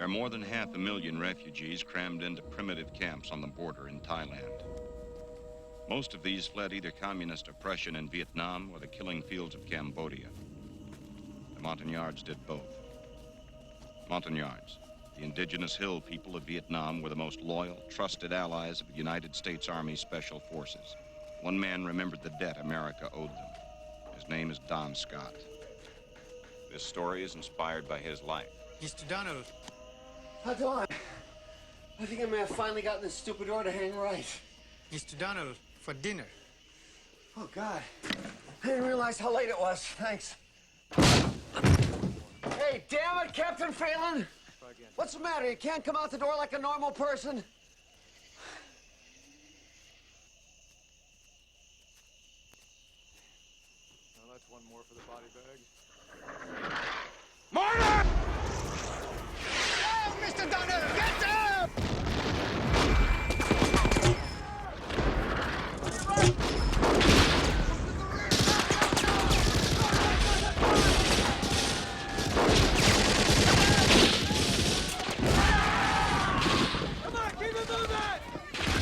are more than 500,000 refugees crammed into primitive camps on the border in Thailand. Most of these fled either communist oppression in Vietnam or the killing fields of Cambodia. The Montagnards did both. Montagnards, the indigenous hill people of Vietnam, were the most loyal, trusted allies of the United States Army Special Forces. One man remembered the debt America owed them. His name is Don Scott. This story is inspired by his life. Mr. Donald. How do I think I may have finally gotten this stupid door to hang right. Mr. Donald, for dinner. Oh, God. I didn't realize how late it was. Thanks. Hey, damn it, Captain Phelan! What's the matter? You can't come out the door like a normal person? Now that's one more for the body bag. Marta! Oh, Mr. Donald, get up!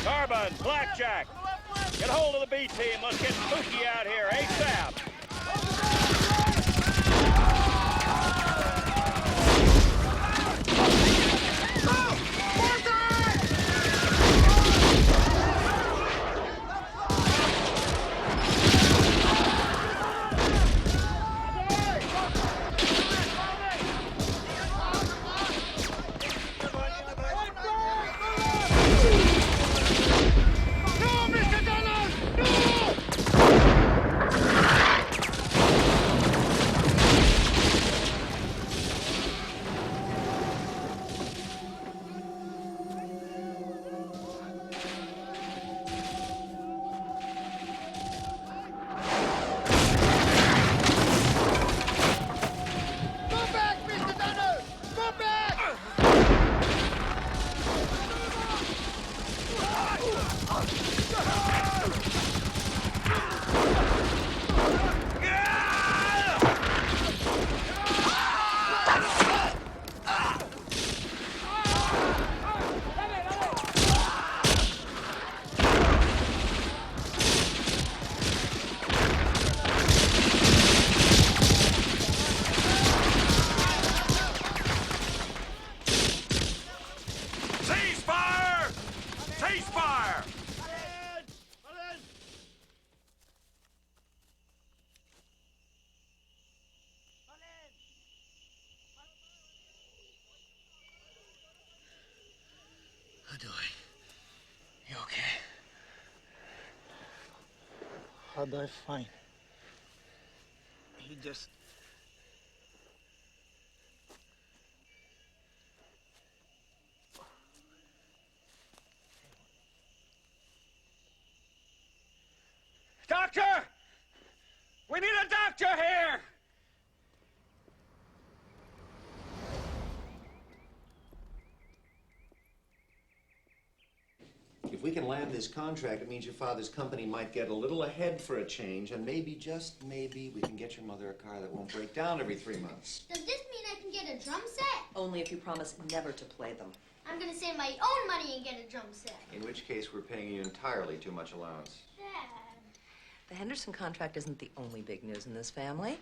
Carbon, Blackjack, get hold of the B team. Let's get spooky out here ASAP. How do I? You okay? How do I find? You just... Doctor! We need a doctor here! If we can land this contract, it means your father's company might get a little ahead for a change, and maybe, just maybe, we can get your mother a car that won't break down every 3 months. Does this mean I can get a drum set? Only if you promise never to play them. I'm gonna save my own money and get a drum set. In which case, we're paying you entirely too much allowance. Dad. The Henderson contract isn't the only big news in this family.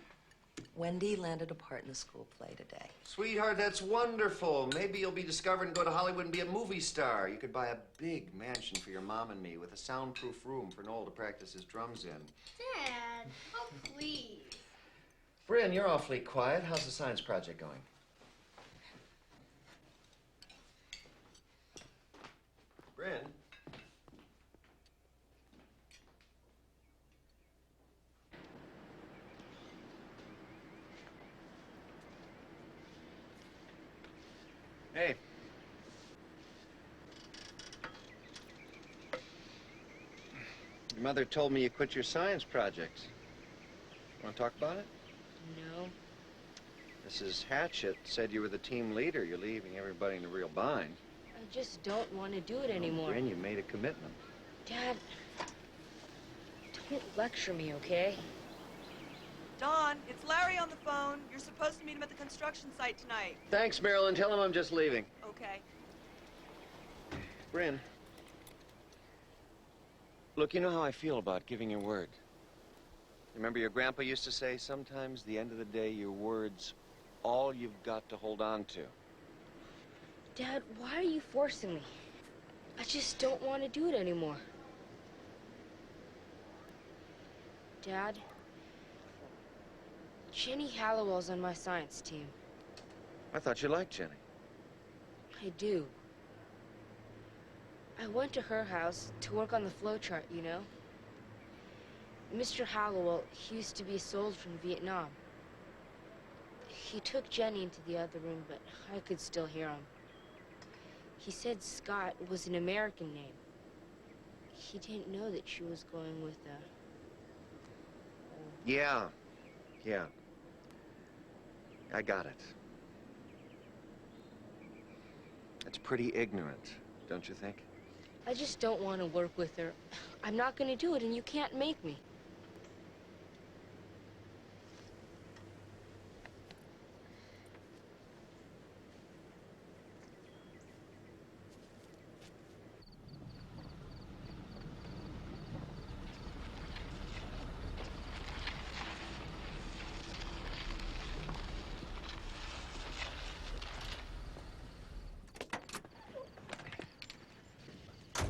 Wendy landed a part in a school play today. Sweetheart, that's wonderful. Maybe you'll be discovered and go to Hollywood and be a movie star. You could buy a big mansion for your mom and me with a soundproof room for Noel to practice his drums in. Dad, oh please. Bryn, you're awfully quiet. How's the science project going? Bryn? Hey. Your mother told me you quit your science projects. Want to talk about it? No. Mrs. Hatchett said you were the team leader. You're leaving everybody in a real bind. I just don't want to do it anymore. Bryn, you made a commitment. Dad, don't lecture me, okay? Don, it's Larry on the phone. You're supposed to meet him at the construction site tonight. Thanks, Marilyn. Tell him I'm just leaving. Okay. Bryn. Look, you know how I feel about giving your word. Remember your grandpa used to say, sometimes the end of the day, your word's all you've got to hold on to. Dad, why are you forcing me? I just don't want to do it anymore. Dad, Jenny Hallowell's on my science team. I thought you liked Jenny. I do. I went to her house to work on the flowchart, you know? Mr. Hallowell, he used to be a soldier from Vietnam. He took Jenny into the other room, but I could still hear him. He said Scott was an American name. He didn't know that she was going with Yeah. I got it. It's pretty ignorant, don't you think? I just don't want to work with her. I'm not going to do it, and you can't make me.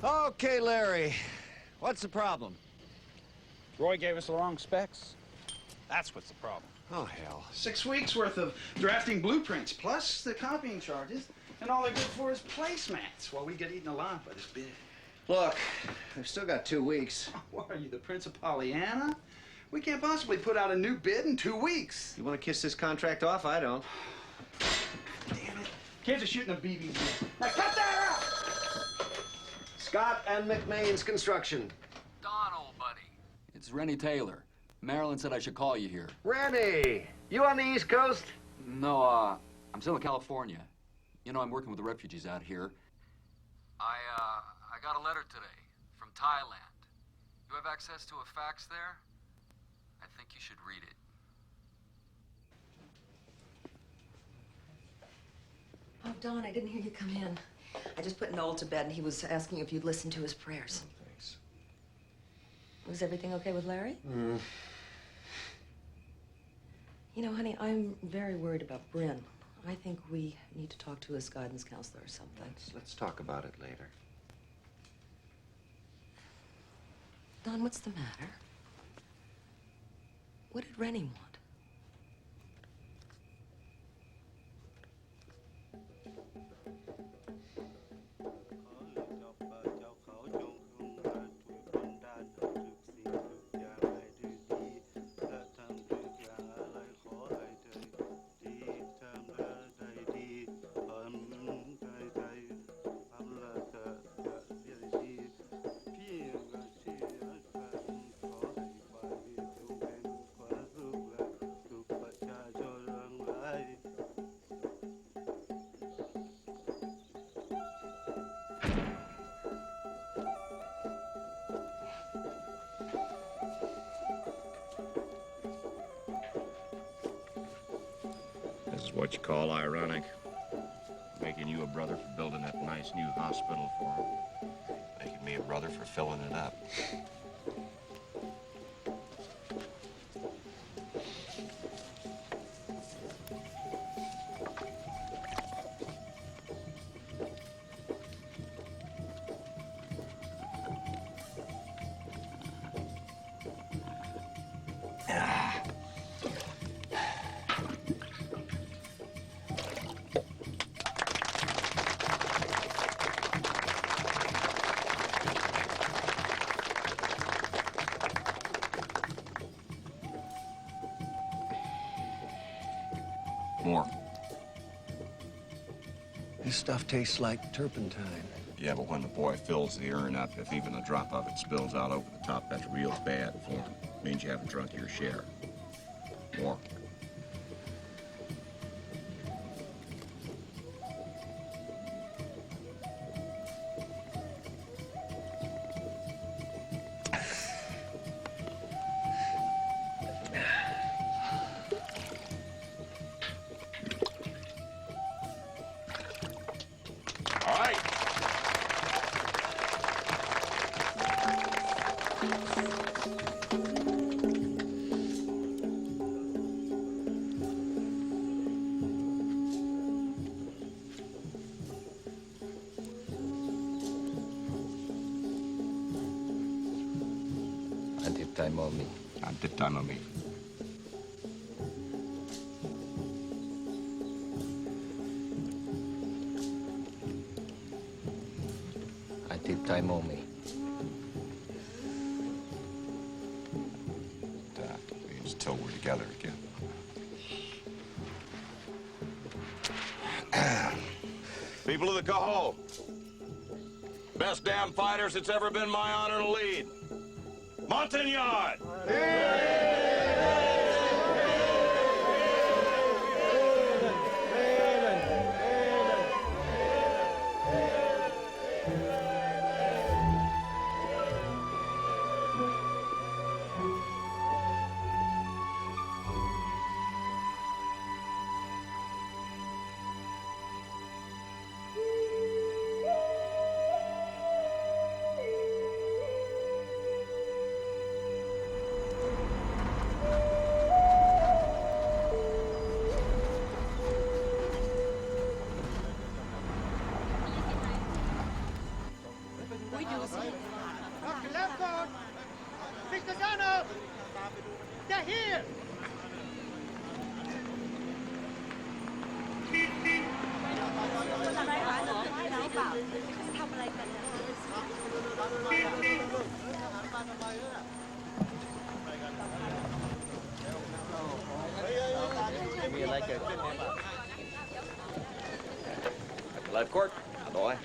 Okay, Larry. What's the problem? Roy gave us the wrong specs. That's what's the problem. Oh, hell. 6 weeks worth of drafting blueprints, plus the copying charges, and all they're good for is placemats while we get eaten alive by this bid. Look, I've still got 2 weeks. What are you, the Prince of Pollyanna? We can't possibly put out a new bid in 2 weeks. You want to kiss this contract off? I don't. Damn it. Kids are shooting a BB gun. Now cut that out! Scott and McMahon's Construction. Don, old buddy. It's Rennie Taylor. Marilyn said I should call you here. Rennie, you on the East Coast? No, I'm still in California. You know, I'm working with the refugees out here. I got a letter today from Thailand. You have access to a fax there? I think you should read it. Oh, Don, I didn't hear you come in. I just put Noel to bed, and he was asking if you'd listen to his prayers. Oh, thanks. Was everything okay with Larry? You know, honey, I'm very worried about Bryn. I think we need to talk to his guidance counselor or something. Let's talk about it later. Don, what's the matter? What did Rennie want? This is what you call ironic. Making you a brother for building that nice new hospital for him. Making me a brother for filling it up. More. This stuff tastes like turpentine. Yeah, but when the boy fills the urn up, if even a drop of it spills out over the top, that's real bad for him. Means you haven't drunk your share. More. Taimomi. Adit Taimomi. Adit Taimomi. That means till we're together again. People of the Cajo, best damn fighters it's ever been my honor to lead. Montagnard! Life court, boy.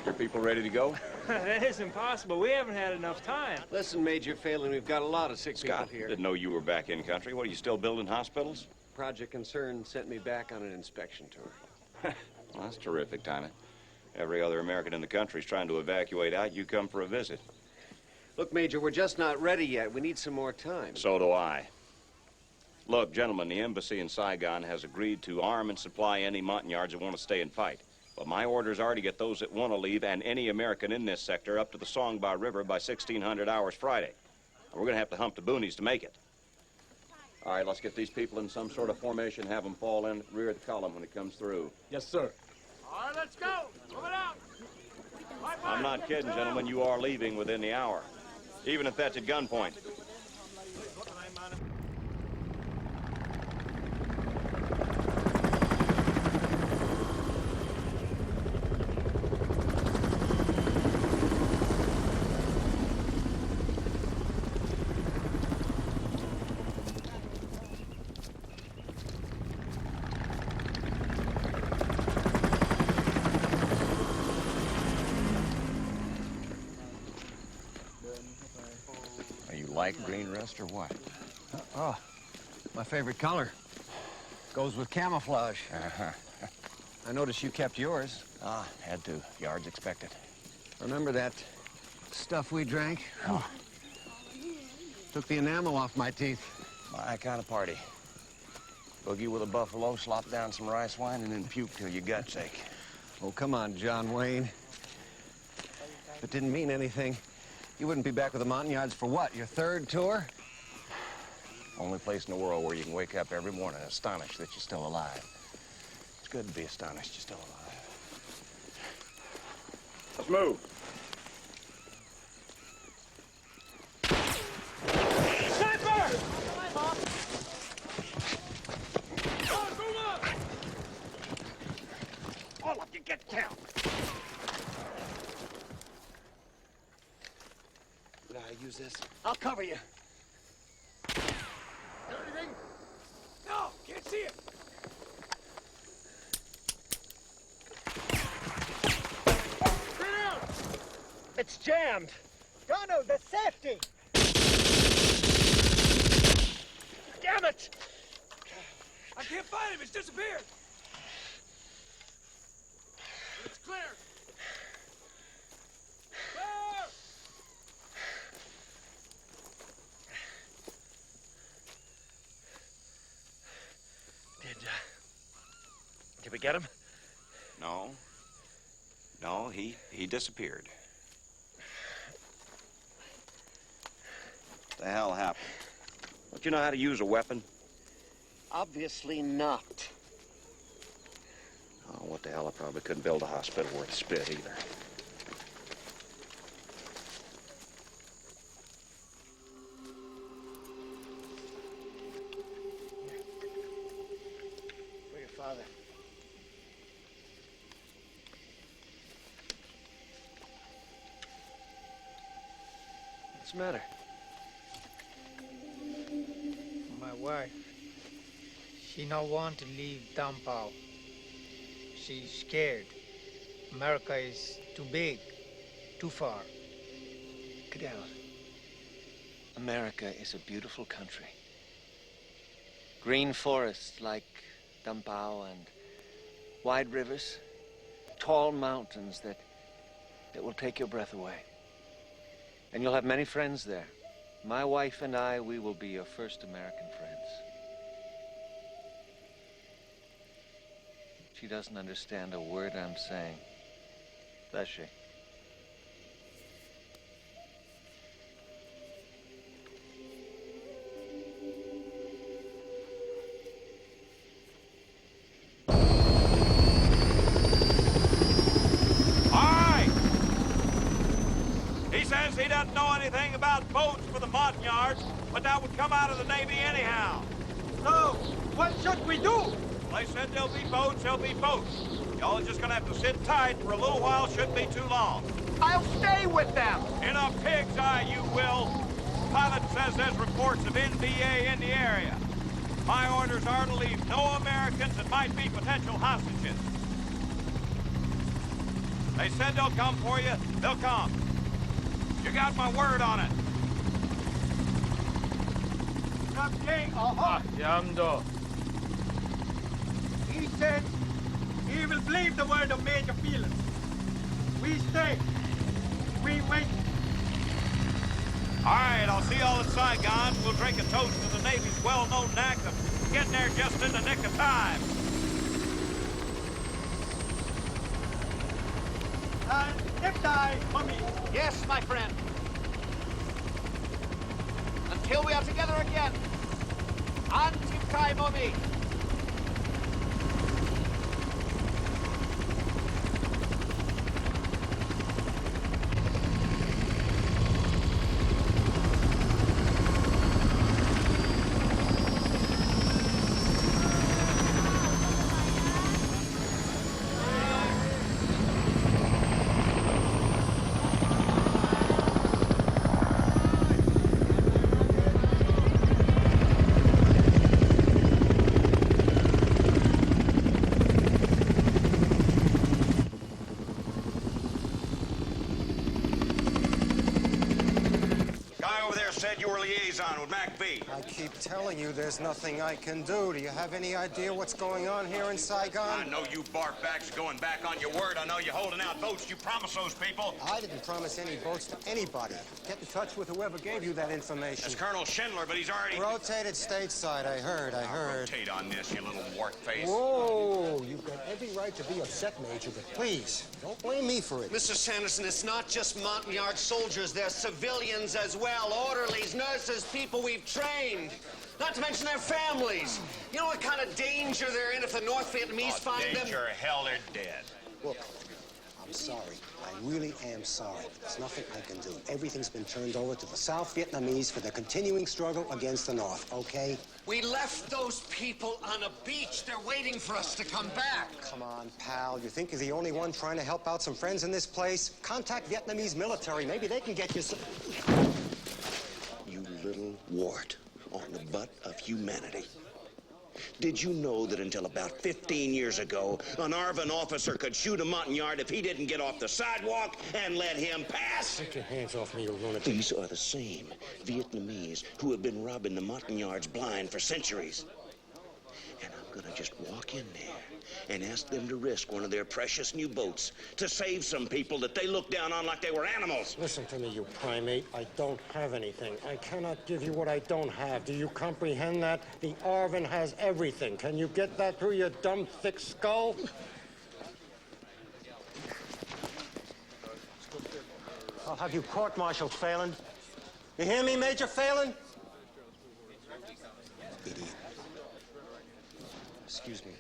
Your people ready to go? That is impossible. We haven't had enough time. Listen, Major Phelan, we've got a lot of sick Scott, people here. didn't know you were back in country. What, are you still building hospitals? Project Concern sent me back on an inspection tour. Well, that's terrific, Tommy. Every other American in the country is trying to evacuate out. You come for a visit. Look, Major, we're just not ready yet. We need some more time. So do I. Look, gentlemen, the embassy in Saigon has agreed to arm and supply any Montagnards that want to stay and fight. But my orders are to get those that want to leave and any American in this sector up to the Songba River by 1600 hours Friday. And we're going to have to hump the boonies to make it. All right, let's get these people in some sort of formation, have them fall in at the rear of the column when it comes through. Yes, sir. All right, let's go. Move it out. I'm not kidding, gentlemen. You are leaving within the hour, even if that's at gunpoint. Like green rust or what? Oh, my favorite color. Goes with camouflage. I noticed you kept yours. Ah, had to. Yards expected. Remember that stuff we drank? Oh. Took the enamel off my teeth. My kind of party. Boogie with a buffalo, slop down some rice wine, and then puke till your guts ache. Oh, come on, John Wayne. If it didn't mean anything, you wouldn't be back with the Montagnards for what, your third tour? Only place in the world where you can wake up every morning astonished that you're still alive. It's good to be astonished you're still alive. Let's move. Sniper! All of you get down. Know how to use this? I'll cover you. Anything? No, can't see it. Stay down! It's jammed. Dono, the safety. Damn it! I can't find him. It's disappeared. It's clear. Clear! Did we get him? No. No, he disappeared. What the hell happened? Don't you know how to use a weapon? Obviously not. Oh, what the hell, I probably couldn't build a hospital worth spit either. father. What's the matter? My wife, she not want to leave Dampao. She's scared. America is too big, too far. Cadell, America is a beautiful country. Green forests like Dampao and wide rivers, tall mountains that will take your breath away. And you'll have many friends there. My wife and I, we will be your first American friends. She doesn't understand a word I'm saying, does she? He doesn't know anything about boats for the Montagnards, but that would come out of the Navy anyhow. So, what should we do? Well, they said there'll be boats, Y'all are just gonna have to sit tight for a little while, shouldn't be too long. I'll stay with them. In a pig's eye, you will. Pilot says there's reports of NBA in the area. My orders are to leave no Americans that might be potential hostages. They said they'll come for you, they'll come. You got my word on it. Captain, Yamdo. he said he will believe the word of Major Phelan. We stay. We wait. All right, I'll see y'all at Saigon. We'll drink a toast to the Navy's well-known knack of getting there just in the nick of time. Necktie, Mummy. Yes, my friend. Until we are together again. Anti-kai, Mummy. With MacV. I keep telling you there's nothing I can do. Do you have any idea what's going on here in Saigon? I know you barkbacks are going back on your word. I know you're holding out votes. You promised those people. I didn't promise any votes to anybody. Get in touch with whoever gave you that information. That's Colonel Schindler, but he's already... Rotated stateside, I heard. Rotate on this, you little wart face. Whoa, you've got every right to be upset, Major, but please, don't blame me for it. Mr. Sanderson, it's not just Montagnard soldiers. They're civilians as well. Orderlies, nurses, people we've trained. Not to mention their families. You know what kind of danger they're in if the North Vietnamese find them? Danger, hell, they're dead. Look, I'm sorry. I really am sorry. There's nothing I can do. Everything's been turned over to the South Vietnamese for their continuing struggle against the North, okay? We left those people on a beach. They're waiting for us to come back. Come on, pal. You think you're the only one trying to help out some friends in this place? Contact Vietnamese military. Maybe they can get you some... You little wart on the butt of humanity. Did you know that until about 15 years ago, an ARVN officer could shoot a Montagnard if he didn't get off the sidewalk and let him pass? Take your hands off me, you lunatic. These are the same Vietnamese who have been robbing the Montagnards blind for centuries. And I'm gonna just walk in there and ask them to risk one of their precious new boats to save some people that they look down on like they were animals. Listen to me, you primate. I don't have anything. I cannot give you what I don't have. Do you comprehend that? The ARVN has everything. Can you get that through your dumb, thick skull? I'll have you court-martialed, Phelan. You hear me, Major Phelan? Idiot. Excuse me.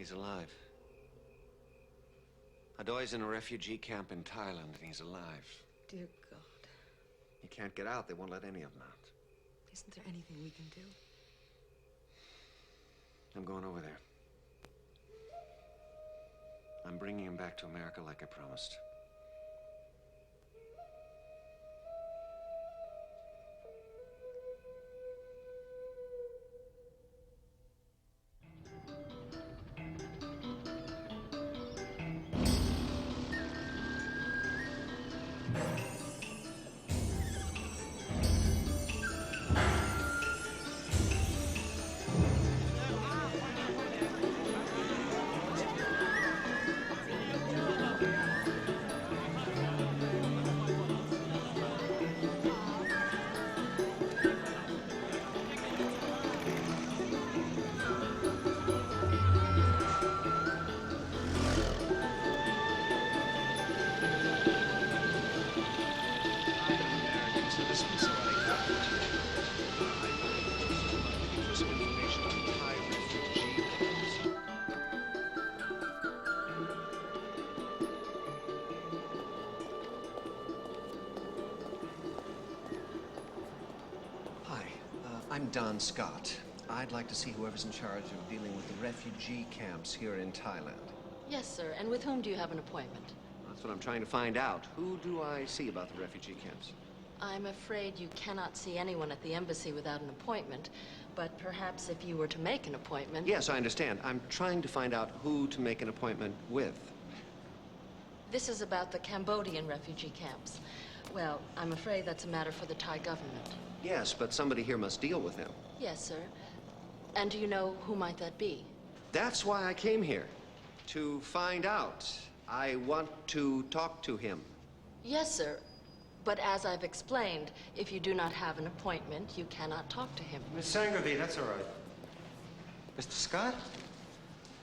He's alive. Adoy's in a refugee camp in Thailand, and he's alive. Dear God. He can't get out. They won't let any of them out. Isn't there anything we can do? I'm going over there. I'm bringing him back to America like I promised. I'm Don Scott. I'd like to see whoever's in charge of dealing with the refugee camps here in Thailand. Yes, sir. And with whom do you have an appointment? That's what I'm trying to find out. Who do I see about the refugee camps? I'm afraid you cannot see anyone at the embassy without an appointment, but perhaps if you were to make an appointment... Yes, I understand. I'm trying to find out who to make an appointment with. This is about the Cambodian refugee camps. Well, I'm afraid that's a matter for the Thai government. Yes, but somebody here must deal with him. Yes, sir. And do you know who might that be? That's why I came here. To find out. I want to talk to him. Yes, sir. But as I've explained, if you do not have an appointment, you cannot talk to him. Miss Sangarvey, that's all right. Mr. Scott?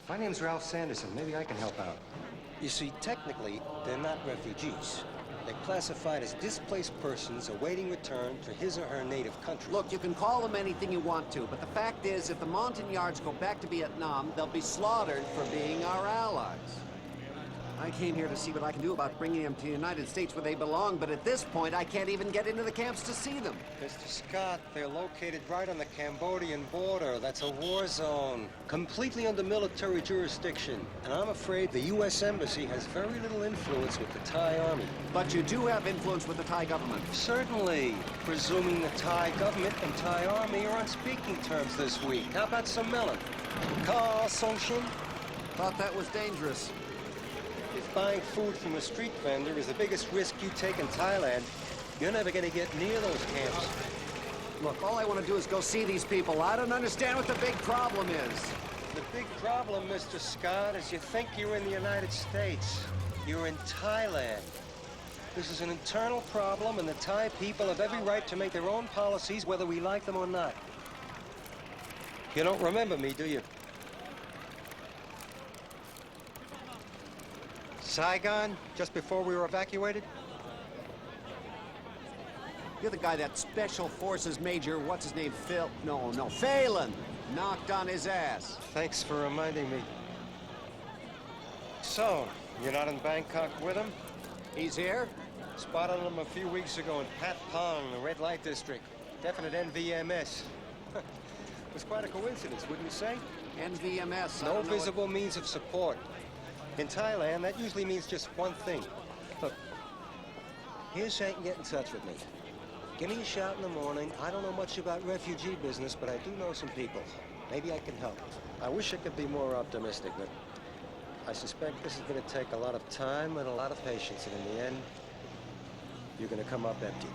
My name's Ralph Sanderson. Maybe I can help out. You see, technically, they're not refugees. They're classified as displaced persons awaiting return to his or her native country. Look, you can call them anything you want to, but the fact is, if the Montagnards go back to Vietnam, they'll be slaughtered for being our allies. I came here to see what I can do about bringing them to the United States where they belong, but at this point, I can't even get into the camps to see them. Mr. Scott, they're located right on the Cambodian border. That's a war zone, completely under military jurisdiction. And I'm afraid the U.S. Embassy has very little influence with the Thai army. But you do have influence with the Thai government. Certainly, presuming the Thai government and Thai army are on speaking terms this week. How about some melon? Ka Song Shin? Thought that was dangerous. If buying food from a street vendor is the biggest risk you take in Thailand, you're never going to get near those camps. Look, all I want to do is go see these people. I don't understand what the big problem is. The big problem, Mr. Scott, is you think you're in the United States. You're in Thailand. This is an internal problem, and the Thai people have every right to make their own policies, whether we like them or not. You don't remember me, do you? Saigon, just before we were evacuated? You're the guy that Special Forces Major, what's his name, Phelan, knocked on his ass. Thanks for reminding me. So, you're not in Bangkok with him? He's here? Spotted him a few weeks ago in Pat Pong, the red light district. Definite NVMS. It was quite a coincidence, wouldn't you say? NVMS, No visible means of support. In Thailand, that usually means just one thing. Look, here's how you can get in touch with me. Give me a shout in the morning. I don't know much about refugee business, but I do know some people. Maybe I can help. I wish I could be more optimistic, but I suspect this is going to take a lot of time and a lot of patience, and in the end, you're going to come up empty.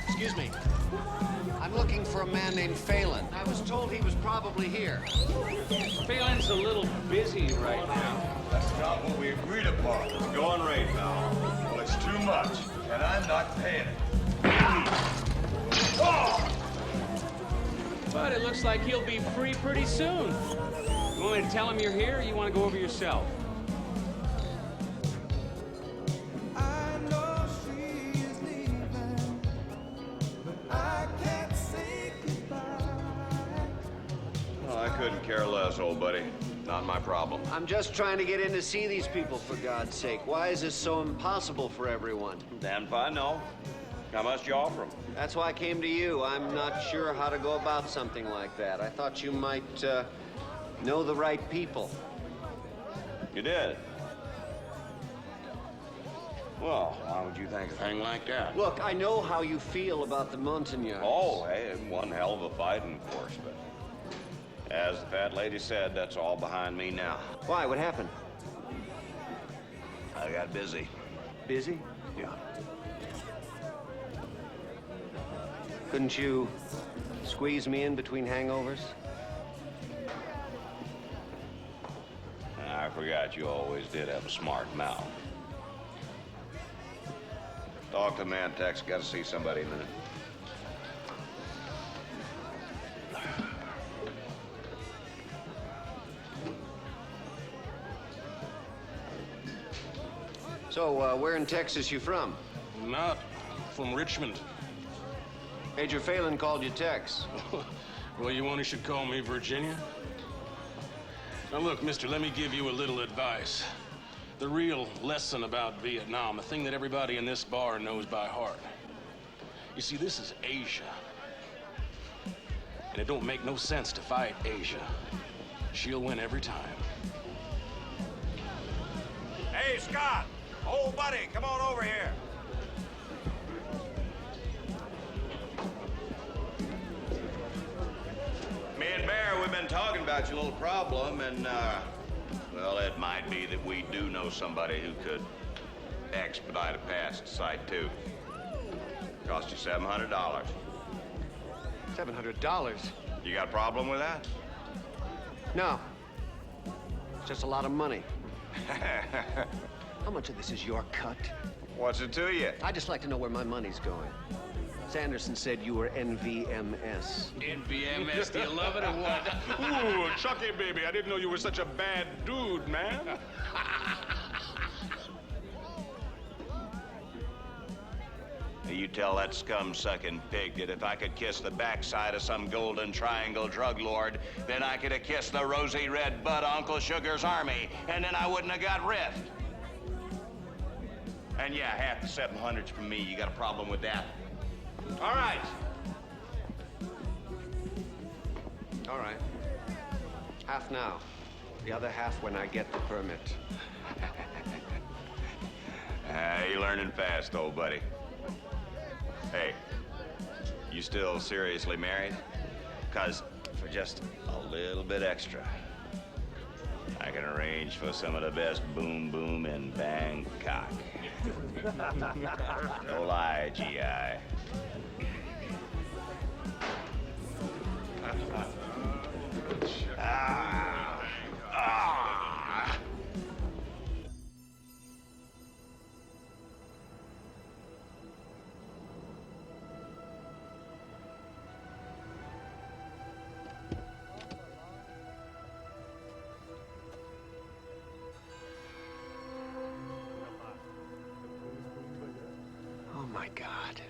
Excuse me. I'm looking for a man named Phelan. I was told he was probably here. Phelan's a little busy right now. That's not what we agreed upon. It's going rate now. Well, it's too much, and I'm not paying it. Oh! But it looks like he'll be free pretty soon. You want me to tell him you're here, or you want to go over yourself? Well, I couldn't care less, old buddy. Not my problem. I'm just trying to get in to see these people, for God's sake. Why is this so impossible for everyone? Damned if I know. How much you offer them? That's why I came to you. I'm not sure how to go about something like that. I thought you might know the right people. You did? Well, why would you think a thing like that? Look, I know how you feel about the Montagnards. Oh, hey, one hell of a fighting force, but as the fat lady said, that's all behind me now. Why? What happened? I got busy. Busy? Yeah. Couldn't you squeeze me in between hangovers? I forgot you always did have a smart mouth. Talk to the man, Tex. Got to see somebody in a minute. So, where in Texas you from? Not from Richmond. Major Phelan called you Tex. Well, you only should call me Virginia. Now, look, mister, let me give you a little advice. The real lesson about Vietnam, a thing that everybody in this bar knows by heart. You see, this is Asia. And it don't make no sense to fight Asia. She'll win every time. Hey, Scott! Old buddy, come on over here. Me and Bear, we've been talking about your little problem, and, well, it might be that we do know somebody who could expedite a pass to Site 2. Cost you $700. $700? You got a problem with that? No. It's just a lot of money. How much of this is your cut? What's it to you? I'd just like to know where my money's going. Sanderson said you were NVMS. NVMS, do you love it or what? Ooh, Chucky, baby, I didn't know you were such a bad dude, man. You tell that scum-sucking pig that if I could kiss the backside of some golden triangle drug lord, then I could have kissed the rosy red butt of Uncle Sugar's army, and then I wouldn't have got riffed. And yeah, half the 700's from me. You got a problem with that? All right. All right. Half now. The other half when I get the permit. You're learning fast, old buddy. Hey, you still seriously married? 'Cause for just a little bit extra, I can arrange for some of the best boom in Bangkok. No lie, G.I. Oh, my God.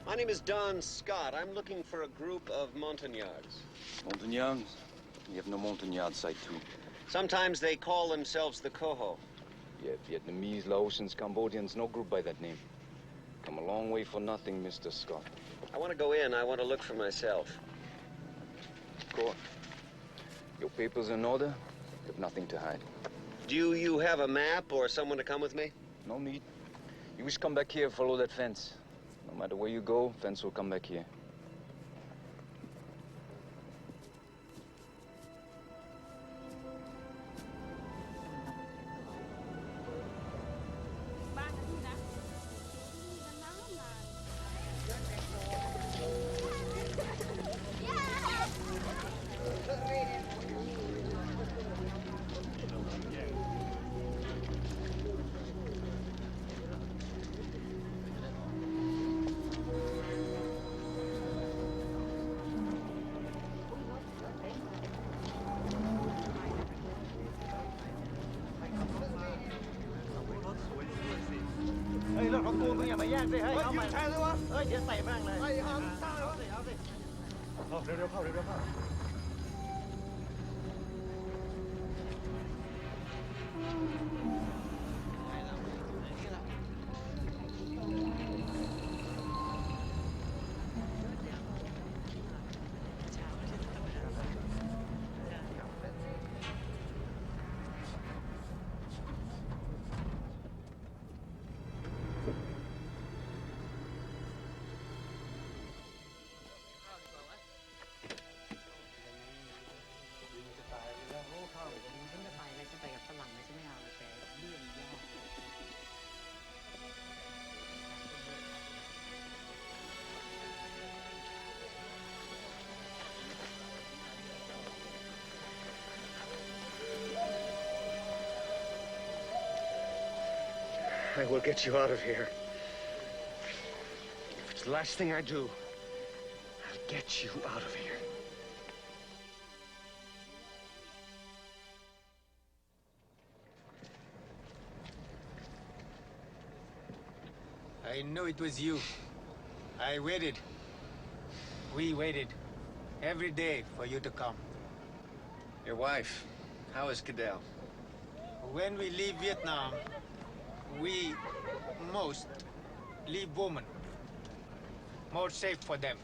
My name is Don Scott. I'm looking for a group of Montagnards. Montagnards? We have no Montagnard Site 2. Sometimes they call themselves the Coho. Yeah, Vietnamese, Laotians, Cambodians, no group by that name. Come a long way for nothing, Mr. Scott. I want to go in. I want to look for myself. Of course. Your papers in order? You have nothing to hide. Do you have a map or someone to come with me? No need. You wish come back here, follow that fence. No matter where you go, fence will come back here. I will get you out of here. If it's the last thing I do, I'll get you out of here. I knew it was you. I waited. We waited every day for you to come. Your wife, how is Cadell? When we leave Vietnam, we most leave women. More safe for them.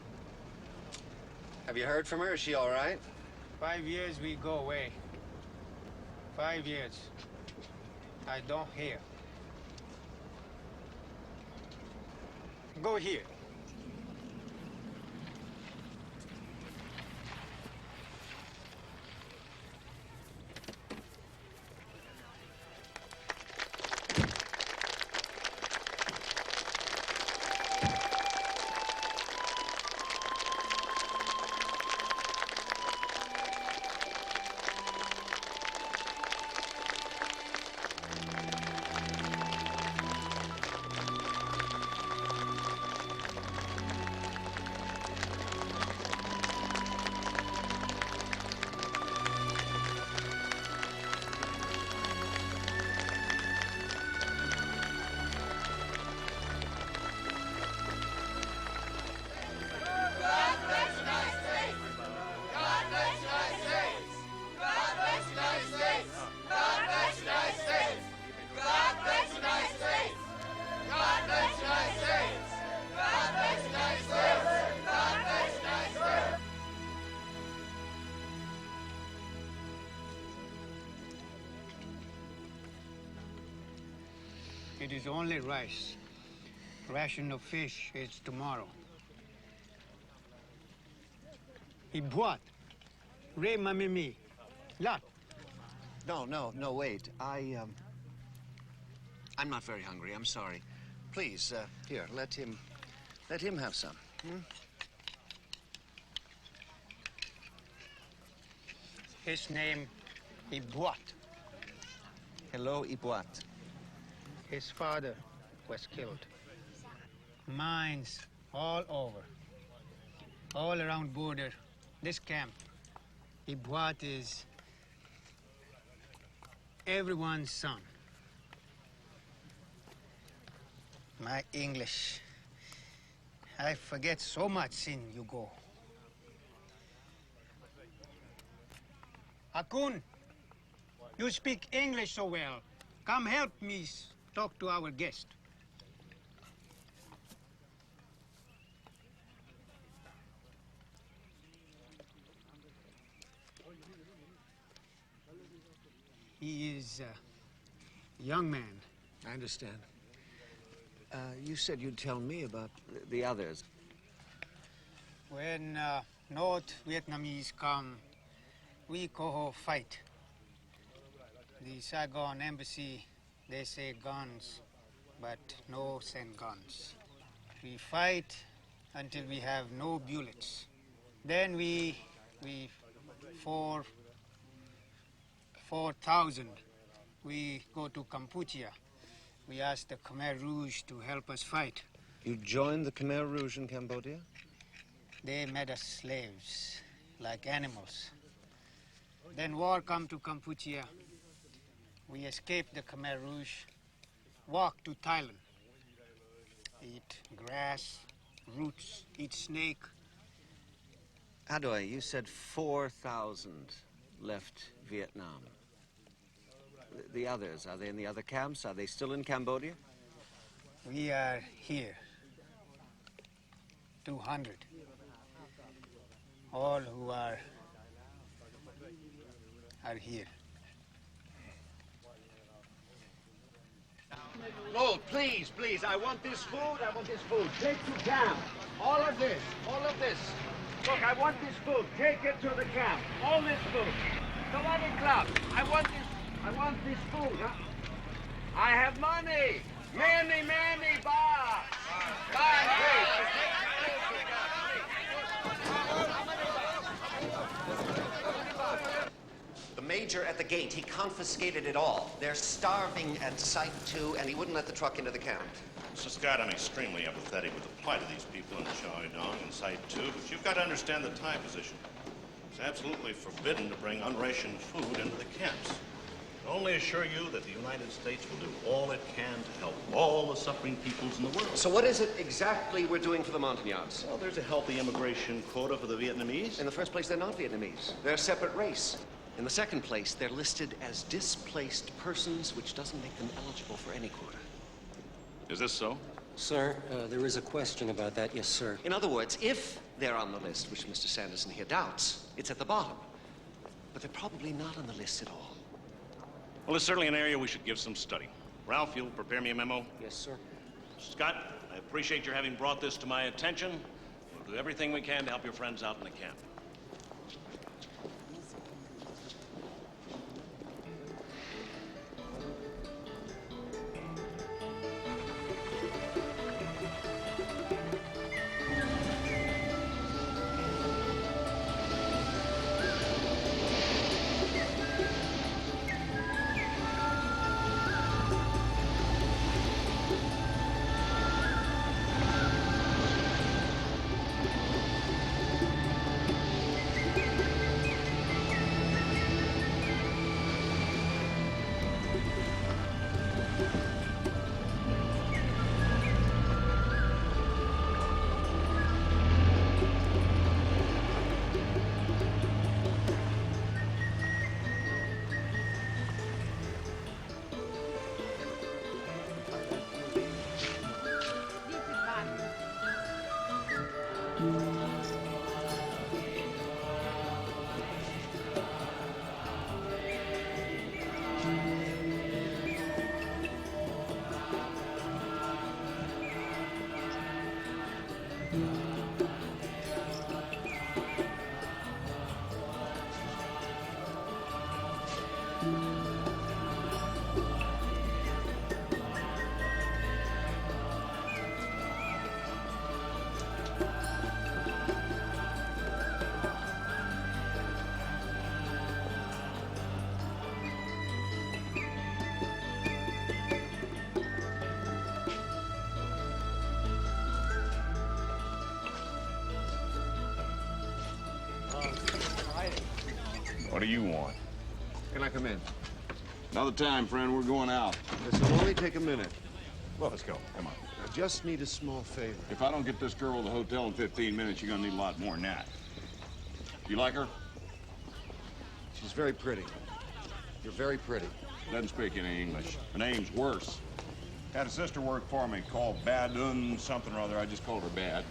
Have you heard from her? Is she all right? 5 years we go away. 5 years. I don't hear. Go here. It is only rice. Ration of fish is tomorrow. I boit. Re mamimi. Lot. No, wait. I'm not very hungry. I'm sorry. Please, here, let him have some. His name, I boit. Hello, Ibuat. His father was killed. Mines all over. All around border. This camp. I boit is everyone's son. My English. I forget so much since you go. Akun, you speak English so well. Come help me talk to our guest. He is a young man. I understand. You said you'd tell me about the others. When North Vietnamese come, we go fight. The Saigon embassy, they say guns, but no send guns. We fight until we have no bullets. Then we 4,000, we go to Cambodia. We ask the Khmer Rouge to help us fight. You joined the Khmer Rouge in Cambodia? They made us slaves, like animals. Then war come to Cambodia. We escaped the Khmer Rouge, walk to Thailand. Eat grass, roots, eat snake. Adoy, you said 4,000 left Vietnam. The others, are they in the other camps? Are they still in Cambodia? We are here, 200. All who are here. No, please, please, I want this food, Take to camp. All of this. Look, I want this food. Take it to the camp. All this food. Somebody club. I want this food, huh? I have money. Many, buy. The major at the gate, he confiscated it all. They're starving at Site 2, and he wouldn't let the truck into the camp. Mr. Scott, I'm extremely empathetic with the plight of these people in Chaodong and Site 2, but you've got to understand the Thai position. It's absolutely forbidden to bring unrationed food into the camps. I only assure you that the United States will do all it can to help all the suffering peoples in the world. So what is it exactly we're doing for the Montagnards? Well, there's a healthy immigration quota for the Vietnamese. In the first place, they're not Vietnamese. They're a separate race. In the second place, they're listed as displaced persons, which doesn't make them eligible for any quota. Is this so? Sir, there is a question about that, yes, sir. In other words, if they're on the list, which Mr. Sanderson here doubts, it's at the bottom. But they're probably not on the list at all. Well, it's certainly an area we should give some study. Ralph, you'll prepare me a memo? Yes, sir. Scott, I appreciate your having brought this to my attention. We'll do everything we can to help your friends out in the camp. What do you want? Can I come in? Another time, friend. We're going out. This will only take a minute. Well, let's go. Come on. I just need a small favor. If I don't get this girl to the hotel in 15 minutes, you're gonna need a lot more than that. You like her? She's very pretty. You're very pretty. Doesn't speak any English. Her name's Worse. Had a sister work for me called Badun something or other. I just called her Bad.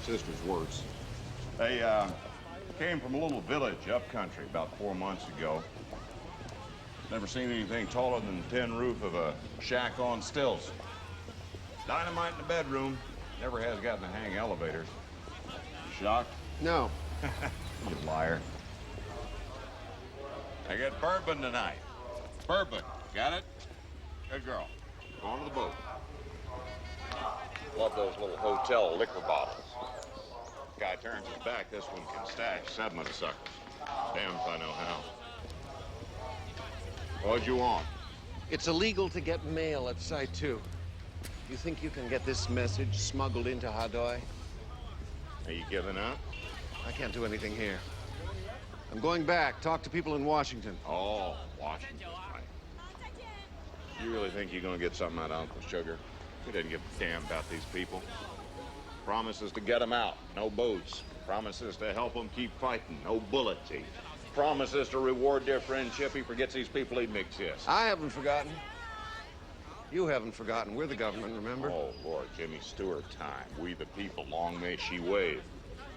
Sister's Worse. They, came from a little village up country about 4 months ago. Never seen anything taller than the tin roof of a shack on stilts. Dynamite in the bedroom. Never has gotten to hang elevators. You shocked? No. You liar. I get bourbon tonight. Bourbon. Got it? Good girl. Go on to the boat. Love those little hotel liquor bottles. Guy turns his back, this one can stack 7 of the suckers. Damn if I know how. What'd you want? It's illegal to get mail at Site 2. You think you can get this message smuggled into Hadoy? Are you giving up? I can't do anything here. I'm going back. Talk to people in Washington. Oh, Washington, right. You really think you're gonna get something out of Uncle Sugar? He doesn't give a damn about these people. Promises to get them out, no boats. Promises to help them keep fighting, no bullet teeth. Promises to reward their friendship. He forgets these people even exist. I haven't forgotten. You haven't forgotten. We're the government, remember? Oh, Lord, Jimmy Stewart time. We the people, long may she wave.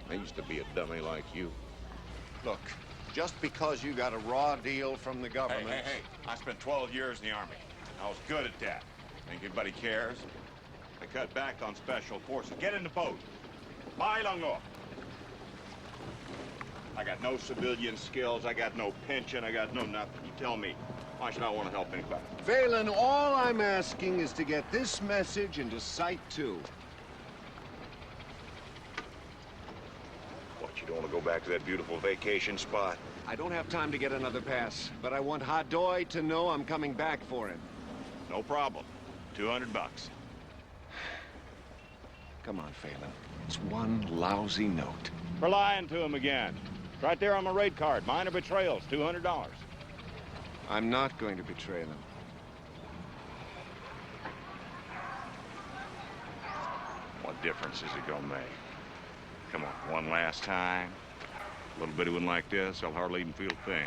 I used to be a dummy like you. Look, just because you got a raw deal from the government... Hey. I spent 12 years in the Army. I was good at that. Think anybody cares? They cut back on special forces. Get in the boat. Bailanglo. I got no civilian skills. I got no pension. I got no nothing. You tell me, why should I want to help anybody? Phelan, all I'm asking is to get this message into Site 2. What, you don't want to go back to that beautiful vacation spot? I don't have time to get another pass, but I want Hadoy to know I'm coming back for him. No problem. $200. Come on, Phelan. It's one lousy note. For lying to him again. It's right there on my rate card. Minor betrayals, $200. I'm not going to betray them. What difference is it gonna make? Come on, one last time. A little bitty one like this, I'll hardly even feel a thing.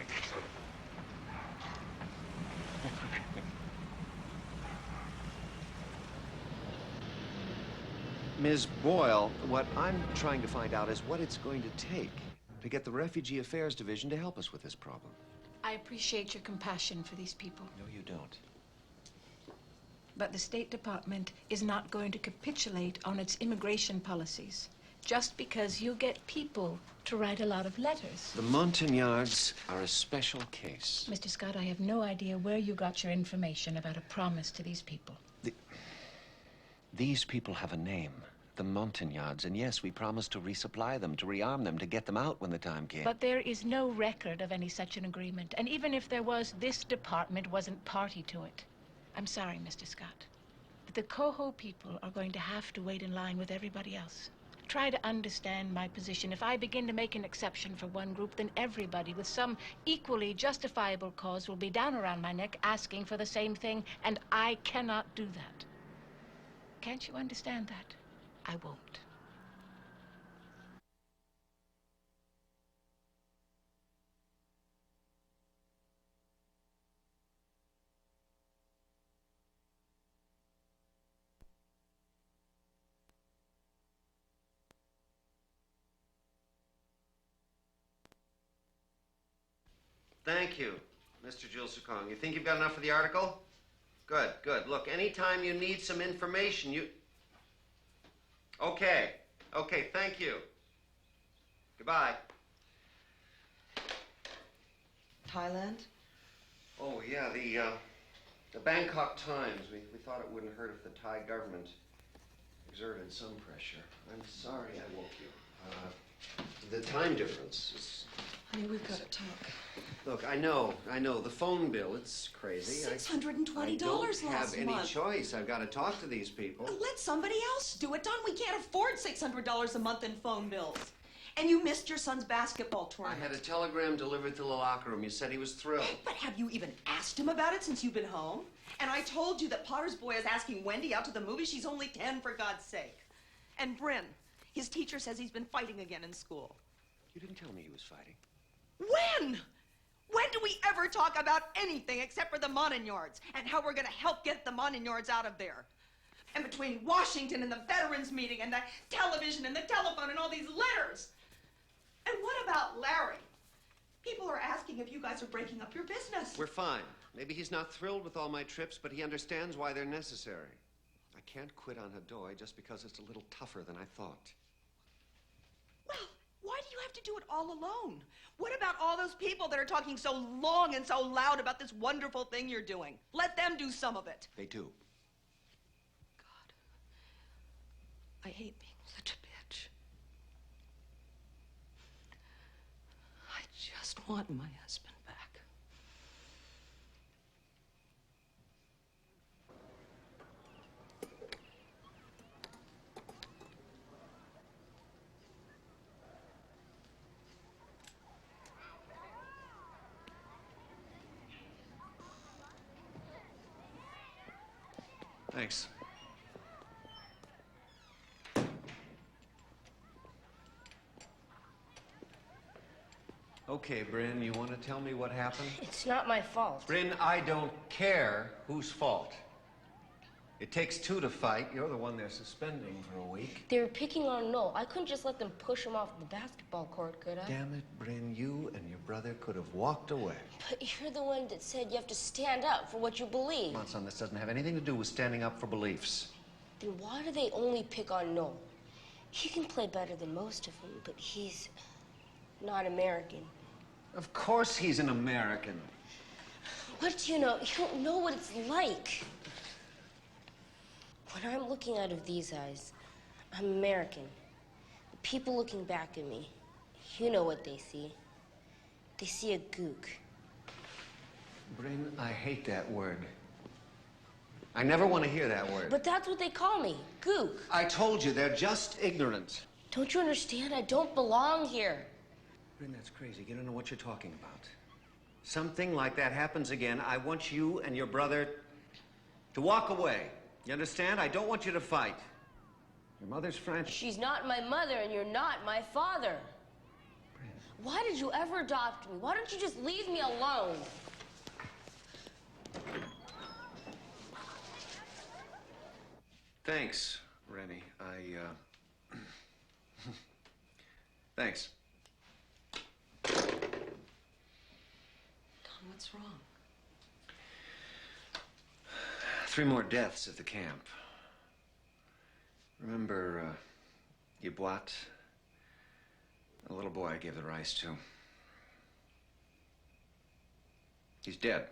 Ms. Boyle, what I'm trying to find out is what it's going to take to get the Refugee Affairs Division to help us with this problem. I appreciate your compassion for these people. No, you don't. But the State Department is not going to capitulate on its immigration policies just because you get people to write a lot of letters. The Montagnards are a special case. Mr. Scott, I have no idea where you got your information about a promise to these people. These people have a name. The Montagnards, and yes, we promised to resupply them, to rearm them, to get them out when the time came. But there is no record of any such an agreement. And even if there was, this department wasn't party to it. I'm sorry, Mr. Scott. But the Coho people are going to have to wait in line with everybody else. Try to understand my position. If I begin to make an exception for one group, then everybody with some equally justifiable cause will be down around my neck asking for the same thing, and I cannot do that. Can't you understand that? I won't. Thank you, Mr. Jules Sukong. You think you've got enough for the article? Good, good. Look, anytime you need some information, you... Okay, thank you. Goodbye. Thailand? Oh, yeah, the Bangkok Times. We thought it wouldn't hurt if the Thai government exerted some pressure. I'm sorry I woke you. The time difference is... Honey, we've got to talk. Look, I know. The phone bill, it's crazy. $620 I don't have last any month. choice. I've got to talk to these people. Let somebody else do it, Don. We can't afford $600 a month in phone bills. And you missed your son's basketball I tournament. had a telegram delivered to the locker room. You said he was thrilled. But have you even asked him about it since you've been home? And I told you that Potter's boy is asking Wendy out to the movie. She's only 10, for God's sake. And Bryn, his teacher says he's been fighting again in school. You didn't tell me he was fighting. When? When do we ever talk about anything except for the Montagnards and how we're going to help get the Montagnards out of there? And between Washington and the veterans meeting and the television and the telephone and all these letters. And what about Larry? People are asking if you guys are breaking up your business. We're fine. Maybe he's not thrilled with all my trips, but he understands why they're necessary. I can't quit on Hadoy just because it's a little tougher than I thought. Well, why do you have to do it all alone? What about all those people that are talking so long and so loud about this wonderful thing you're doing? Let them do some of it. They do. I hate being such a bitch. I just want my husband back. Thanks. Okay, Bryn, you want to tell me what happened? It's not my fault. Bryn, I don't care whose fault. It takes two to fight. You're the one they're suspending for a week. They were picking on Noel. I couldn't just let them push him off the basketball court, could I? Damn it, Bryn, you and your brother could have walked away. But you're the one that said you have to stand up for what you believe. Come on, son, this doesn't have anything to do with standing up for beliefs. Then why do they only pick on Noel? He can play better than most of them, but he's not American. Of course he's an American. What do you know? You don't know what it's like. When I'm looking out of these eyes, I'm American. The people looking back at me, you know what they see. They see a gook. Bryn, I hate that word. I never want to hear that word. But that's what they call me, gook. I told you, they're just ignorant. Don't you understand? I don't belong here. Bryn, that's crazy. You don't know what you're talking about. Something like that happens again, I want you and your brother to walk away. You understand? I don't want you to fight. Your mother's French. She's not my mother, and you're not my father. Bryn. Why did you ever adopt me? Why don't you just leave me alone? Thanks, Rennie. Thanks. Don, what's wrong? 3 more deaths at the camp. Remember, Yabwat? The little boy I gave the rice to. He's dead.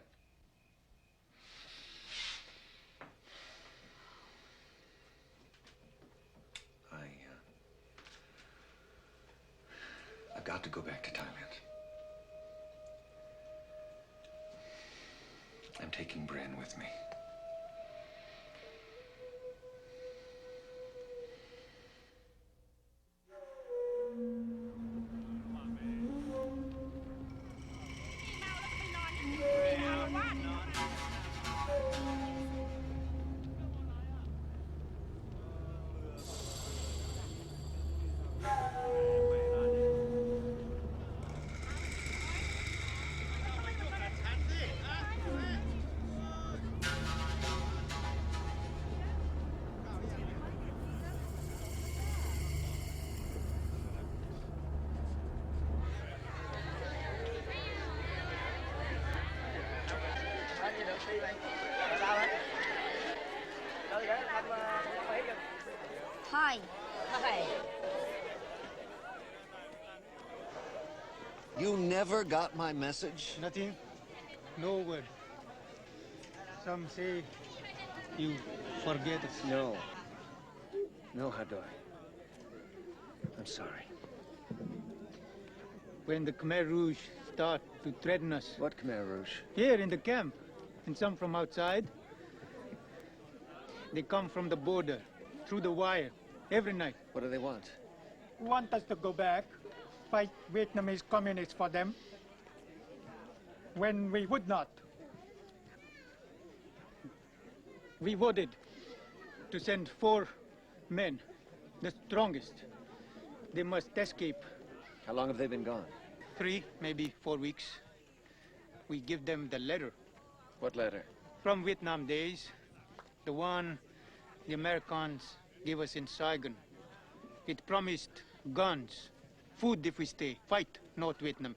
I've got to go back to Thailand. I'm taking Bryn with me. Hi. Hi. You never got my message? Nothing. No word. Some say you forget us. No. No, Hadoy. I'm sorry. When the Khmer Rouge start to threaten us. What Khmer Rouge? Here in the camp, and some from outside. They come from the border, through the wire, every night. What do they want? Want us to go back, fight Vietnamese communists for them, when we would not. We voted to send 4 men, the strongest. They must escape. How long have they been gone? 3, maybe 4 weeks. We give them the letter. What letter? From Vietnam days. The one the Americans gave us in Saigon. It promised guns, food if we stay, fight North Vietnam.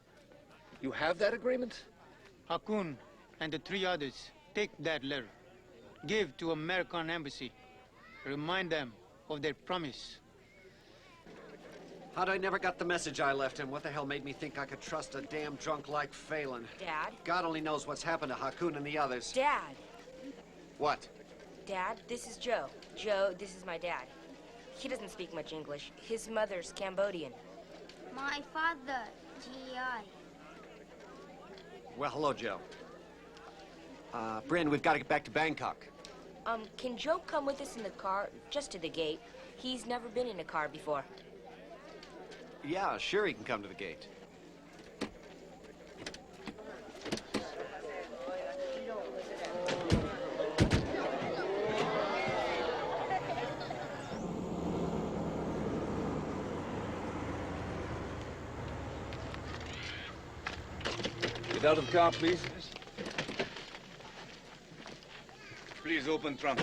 You have that agreement? Hakun and the 3 others take that letter, give to American embassy. Remind them of their promise. How'd I never got the message I left him? What the hell made me think I could trust a damn drunk like Phelan? Dad? God only knows what's happened to Hakun and the others. Dad! What? Dad, this is Joe. Joe, this is my dad. He doesn't speak much English. His mother's Cambodian. My father, G.I. Well, hello, Joe. Bryn, we've got to get back to Bangkok. Can Joe come with us in the car, just to the gate? He's never been in a car before. Yeah, sure, he can come to the gate. Get out of the car, please. Please open trunk.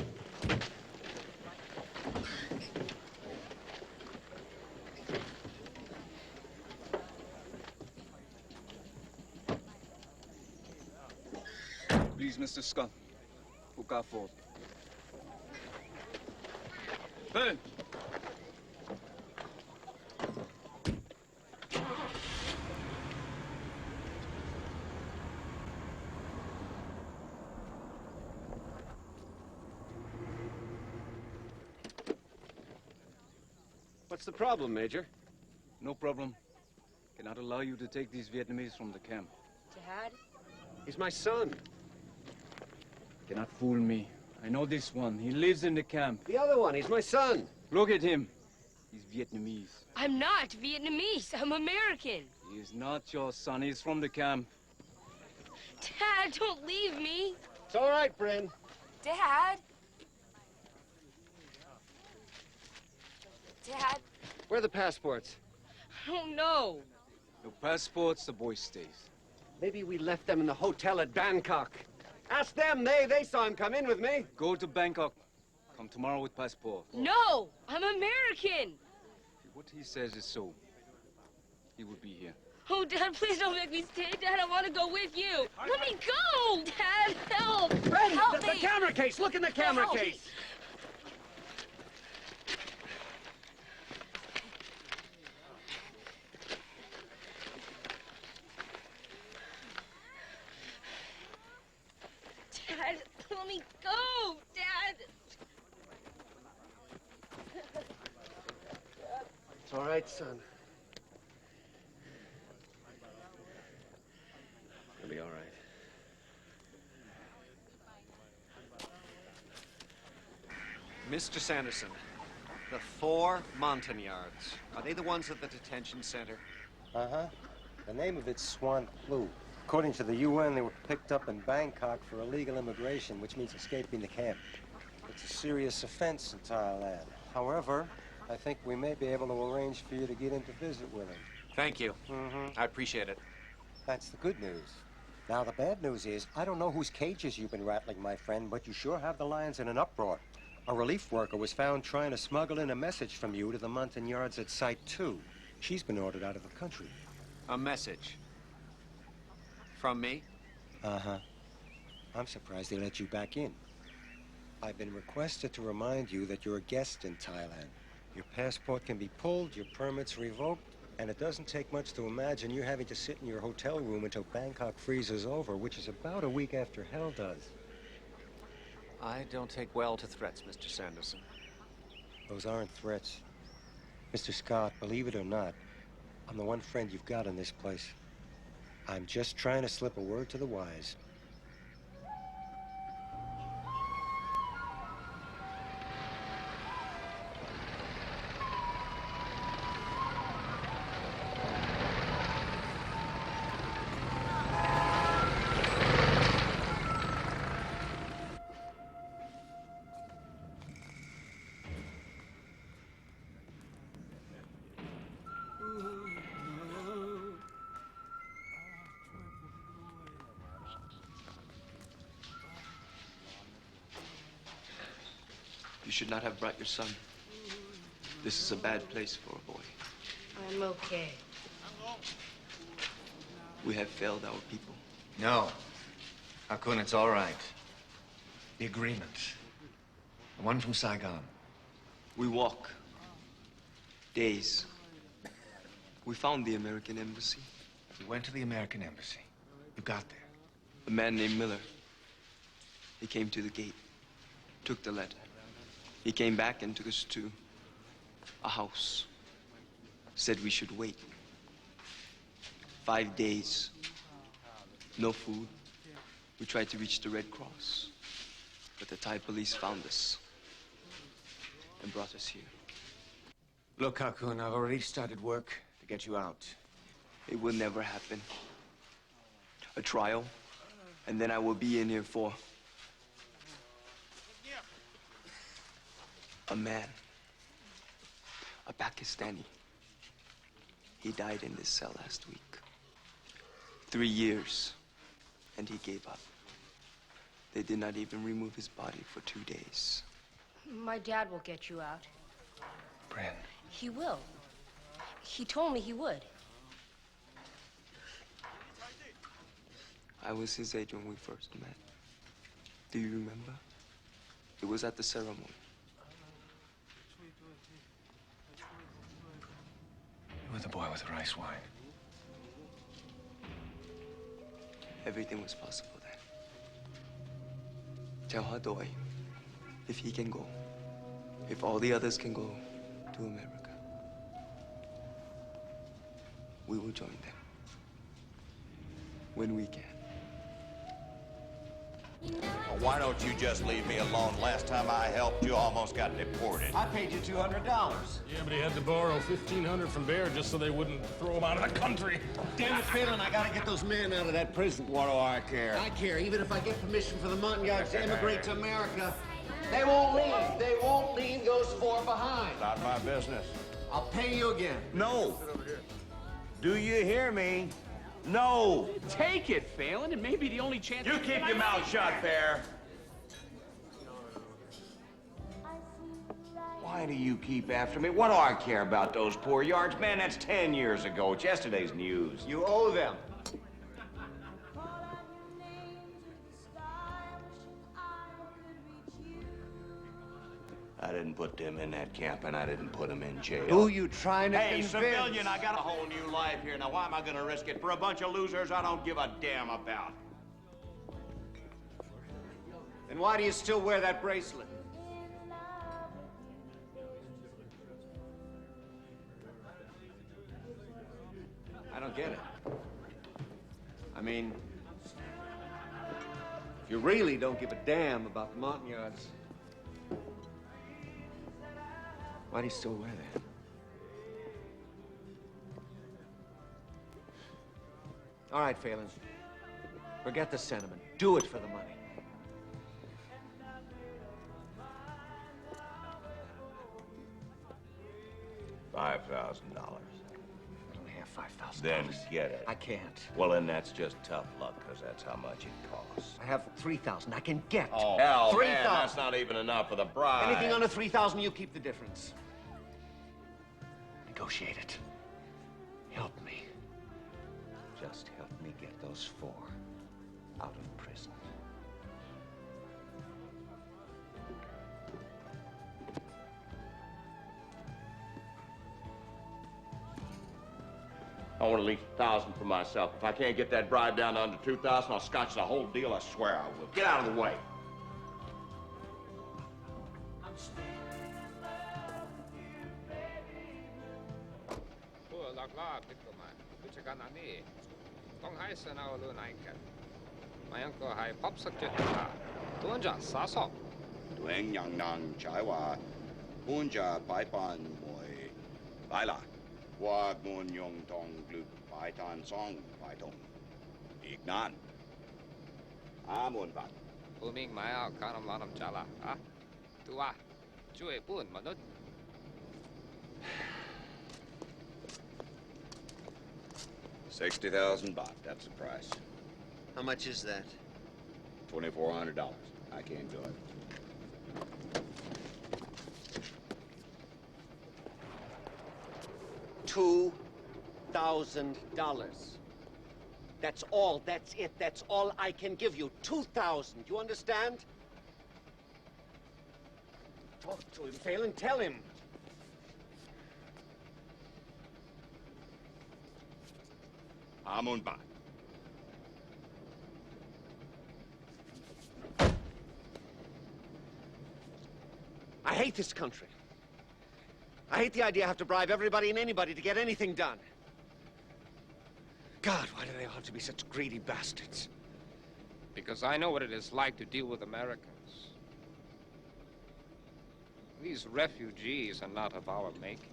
Please, Mr. Scott. Look out for it. Hey! What's the problem, Major? No problem. Cannot allow you to take these Vietnamese from the camp. Dad? He's my son. Cannot fool me. I know this one. He lives in the camp. The other one, he's my son. Look at him. He's Vietnamese. I'm not Vietnamese. I'm American. He is not your son. He's from the camp. Dad, don't leave me. It's all right, Bryn. Dad? Dad? Where are the passports? I don't know. No passports, the boy stays. Maybe we left them in the hotel at Bangkok. Ask them. They saw him come in with me. Go to Bangkok. Come tomorrow with passport. No! I'm American! If what he says is so, he will be here. Oh, Dad, please don't make me stay. Dad, I want to go with you. Let me go! Dad, help! Bryn, Help the me! camera case. Look in the camera Help me. case. Dad, let me go! Dad! It's all right, son. It'll be all right. Mr. Sanderson, the 4 Montagnards. Are they the ones at the detention center? Uh-huh. The name of it's Swan Flu. According to the UN, they were picked up in Bangkok for illegal immigration, which means escaping the camp. It's a serious offense in Thailand. However, I think we may be able to arrange for you to get in to visit with them. Thank you. I appreciate it. That's the good news. Now, the bad news is, I don't know whose cages you've been rattling, my friend, but you sure have the lions in an uproar. A relief worker was found trying to smuggle in a message from you to the Montagnards at Site 2. She's been ordered out of the country. A message. From me? Uh-huh. I'm surprised they let you back in. I've been requested to remind you that you're a guest in Thailand. Your passport can be pulled, your permits revoked, and it doesn't take much to imagine you having to sit in your hotel room until Bangkok freezes over, which is about a week after hell does. I don't take well to threats, Mr. Sanderson. Those aren't threats. Mr. Scott, believe it or not, I'm the one friend you've got in this place. I'm just trying to slip a word to the wise. You should not have brought your son. This is a bad place for a boy. I'm okay. We have failed our people. No. Hakun, it's all right. The agreement. The one from Saigon. We walk. Days. We found the American embassy. You went to the American embassy. You got there. A man named Miller. He came to the gate, took the letter. He came back and took us to a house. Said we should wait. 5 days. No food. We tried to reach the Red Cross. But the Thai police found us and brought us here. Look, Hakun, I've already started work to get you out. It will never happen. A trial, and then I will be in here for a man, a Pakistani. He died in this cell last week. 3 years, and he gave up. They did not even remove his body for 2 days. My dad will get you out. Bren. He will. He told me he would. I was his age when we first met. Do you remember? It was at the ceremony. You were the boy with the rice wine. Everything was possible then. Tell Hadoy if he can go, if all the others can go to America, we will join them when we can. Well, why don't you just leave me alone? Last time I helped, you almost got deported. I paid you $200. Yeah, but he had to borrow $1,500 from Bear just so they wouldn't throw him out of the country. Damn it, Phelan, I gotta get those men out of that prison. What do I care? I care, even if I get permission for the Montagnards to immigrate to America. They won't leave. They won't leave those 4 behind. Not my business. I'll pay you again. No. Do you hear me? No. Take it, Phelan. It may be the only chance. You keep your mouth shut, Bear. Why do you keep after me? What do I care about those poor yards? Man, that's 10 years ago. It's yesterday's news. You owe them. I didn't put them in that camp, and I didn't put them in jail. Who you trying to Hey, convince? civilian, I got a whole new life here. Now, why am I gonna risk it for a bunch of losers I don't give a damn about? Then why do you still wear that bracelet? I don't get it. I mean, if you really don't give a damn about the Montagnards, why do you still wear that? All right, Phelan. Forget the sentiment. Do it for the money. $5,000. I only have $5,000. Then get it. I can't. Well, then that's just tough luck, because that's how much it costs. I have $3,000. I can get. Oh, hell, $3,000. man, that's not even enough for the bride. Anything under $3,000, you keep the difference. Negotiate it. Help me. Just help me get those 4 out of prison. I want at least 1,000 for myself. If I can't get that bribe down to under 2,000, I'll scotch the whole deal. I swear I will. Get out of the way. Tuyên yang nang chai wa, punja bai ban moi, bai la. Wa ngon yong tong glu bai tan song bai tong. Ik nan. Amun bat. ผู้มิ่งหมายเอาการนำนำจ่าละอ่ะตัวช่วยปุ่นมนุษย์ 60,000 baht, that's the price. How much is that? $2,400. I can't do it. $2,000. That's all. That's it. That's all I can give you. 2,000. You understand? Talk to him, Phelan. Tell him. Amun ba. I hate this country. I hate the idea I have to bribe everybody and anybody to get anything done. God, why do they all have to be such greedy bastards? Because I know what it is like to deal with Americans. These refugees are not of our making.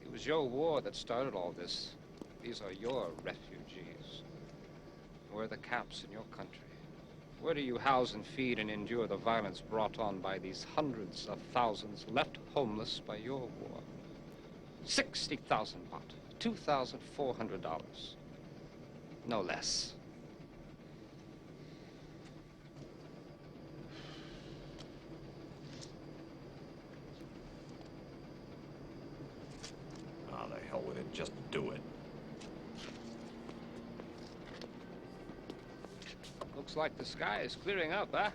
It was your war that started all this. These are your refugees. Where are the caps in your country? Where do you house and feed and endure the violence brought on by these hundreds of thousands left homeless by your war? 60,000 baht, $2,400. No less. Ah, the hell with it. Just do it. Looks like the sky is clearing up, huh?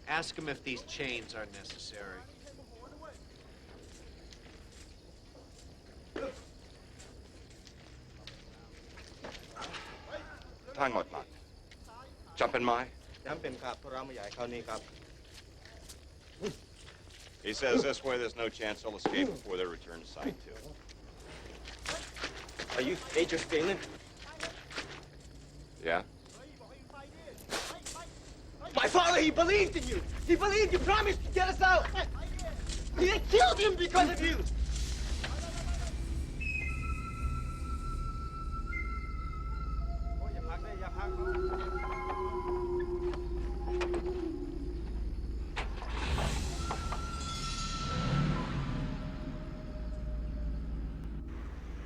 Ask him if these chains are necessary. Tangot man. Jump in my. He says this way there's no chance they'll escape before they return to Site 2. Are you Major Phelan? Yeah? My father, he believed in you. He believed you promised to get us out. They killed him because of you.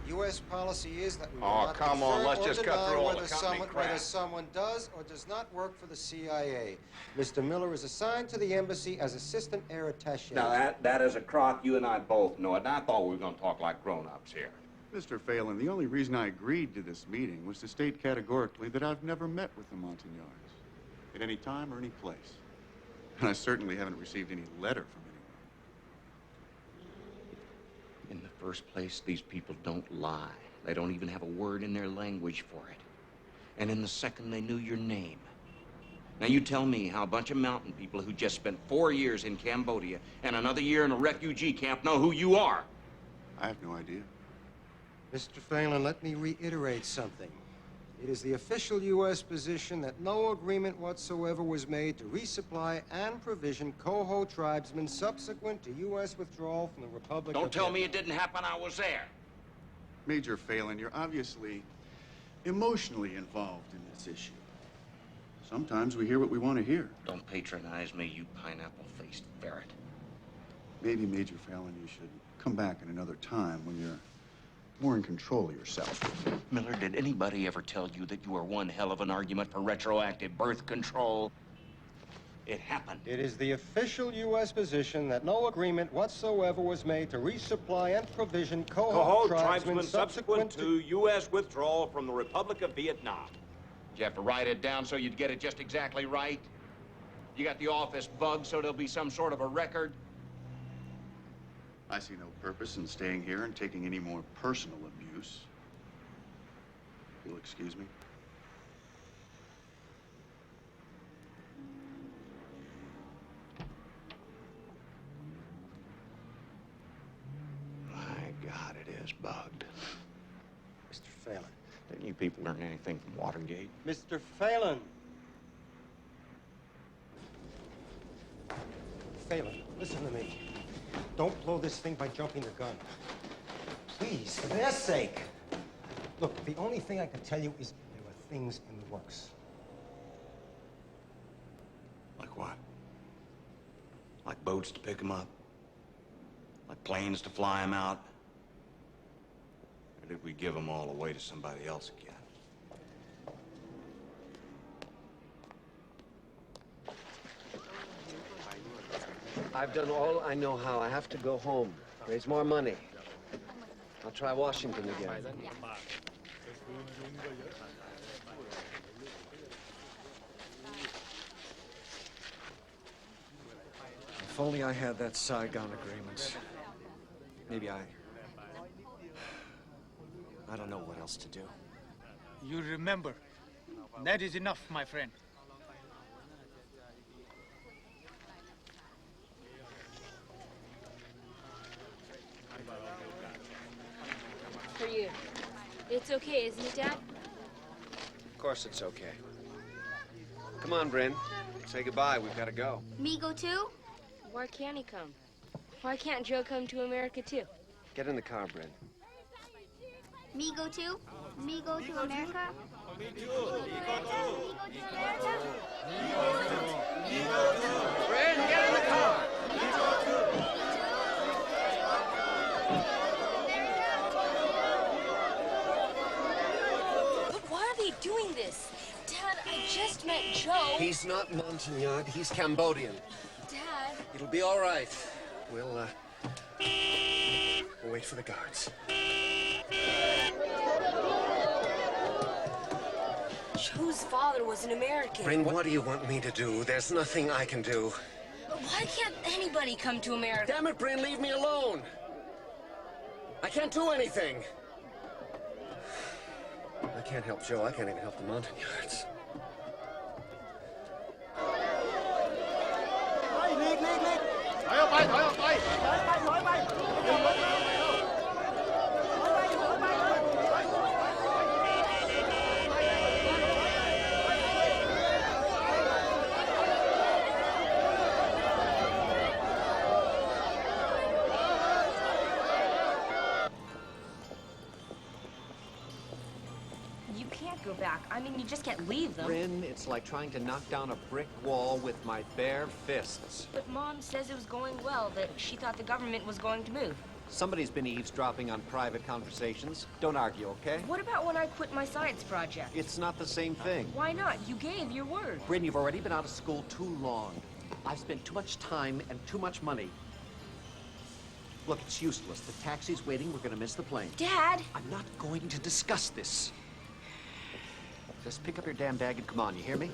U.S. policy is that we will Oh, not come on, confirm let's or just cut deny through all whether the company whether crap. someone does or does not work for the CIA. Mr. Miller is assigned to the embassy as assistant air attaché. Now, that is a crock. You and I both know it. And I thought we were going to talk like grown-ups here. Mr. Phelan, the only reason I agreed to this meeting was to state categorically that I've never met with the Montagnards at any time or any place. And I certainly haven't received any letter from anyone. In the first place, these people don't lie. They don't even have a word in their language for it. And in the second, they knew your name. Now, you tell me how a bunch of mountain people who just spent 4 years in Cambodia and another year in a refugee camp know who you are. I have no idea. Mr. Phelan, let me reiterate something. It is the official U.S. position that no agreement whatsoever was made to resupply and provision Coho tribesmen subsequent to U.S. withdrawal from the Republic of Don't tell me Vietnam. it didn't happen. I was there. Major Phelan, you're obviously emotionally involved in this issue. Sometimes we hear what we want to hear. Don't patronize me, you pineapple-faced ferret. Maybe, Major Phelan, you should come back at another time when you're more in control of yourself. Miller, did anybody ever tell you that you were one hell of an argument for retroactive birth control? It happened. It is the official U.S. position that no agreement whatsoever was made to resupply and provision Coho tribesmen subsequent to U.S. withdrawal from the Republic of Vietnam. Did you have to write it down so you'd get it just exactly right? You got the office bugged so there'll be some sort of a record? I see no purpose in staying here and taking any more personal abuse. You'll excuse me? My God, it is bugged. Mr. Phelan. Didn't you people learn anything from Watergate? Mr. Phelan. Phelan, listen to me. Don't blow this thing by jumping the gun. Please, for their sake. Look, the only thing I can tell you is there are things in the works. Like what? Like boats to pick them up? Like planes to fly them out? Or did we give them all away to somebody else again? I've done all I know how. I have to go home, raise more money. I'll try Washington again. If only I had that Saigon agreement. Maybe I don't know what else to do. You remember, that is enough, my friend. For you. It's okay, isn't it, Dad? Of course it's okay. Come on, Bryn. Say goodbye. We've got to go. Me go too? Why can't he come? Why can't Joe come to America, too? Get in the car, Bryn. Me go too? Me go to America? Bryn, get in the car! But why are they doing this? Dad, I just met Joe. He's not Montagnard. He's Cambodian. Dad. It'll be all right. We'll wait for the guards. Joe's father was an American. Bryn, what do you want me to do? There's nothing I can do. But why can't anybody come to America? Damn it, Bryn, leave me alone. I can't do anything. I can't help Joe. I can't even help the Montagnards. You can't go back. I mean, you just can't leave them. Bryn, it's like trying to knock down a brick wall with my bare fists. But Mom says it was going well, that she thought the government was going to move. Somebody's been eavesdropping on private conversations. Don't argue, okay? What about when I quit my science project? It's not the same thing. Why not? You gave your word. Bryn, you've already been out of school too long. I've spent too much time and too much money. Look, it's useless. The taxi's waiting. We're gonna miss the plane. Dad! I'm not going to discuss this. Just pick up your damn bag and come on, you hear me?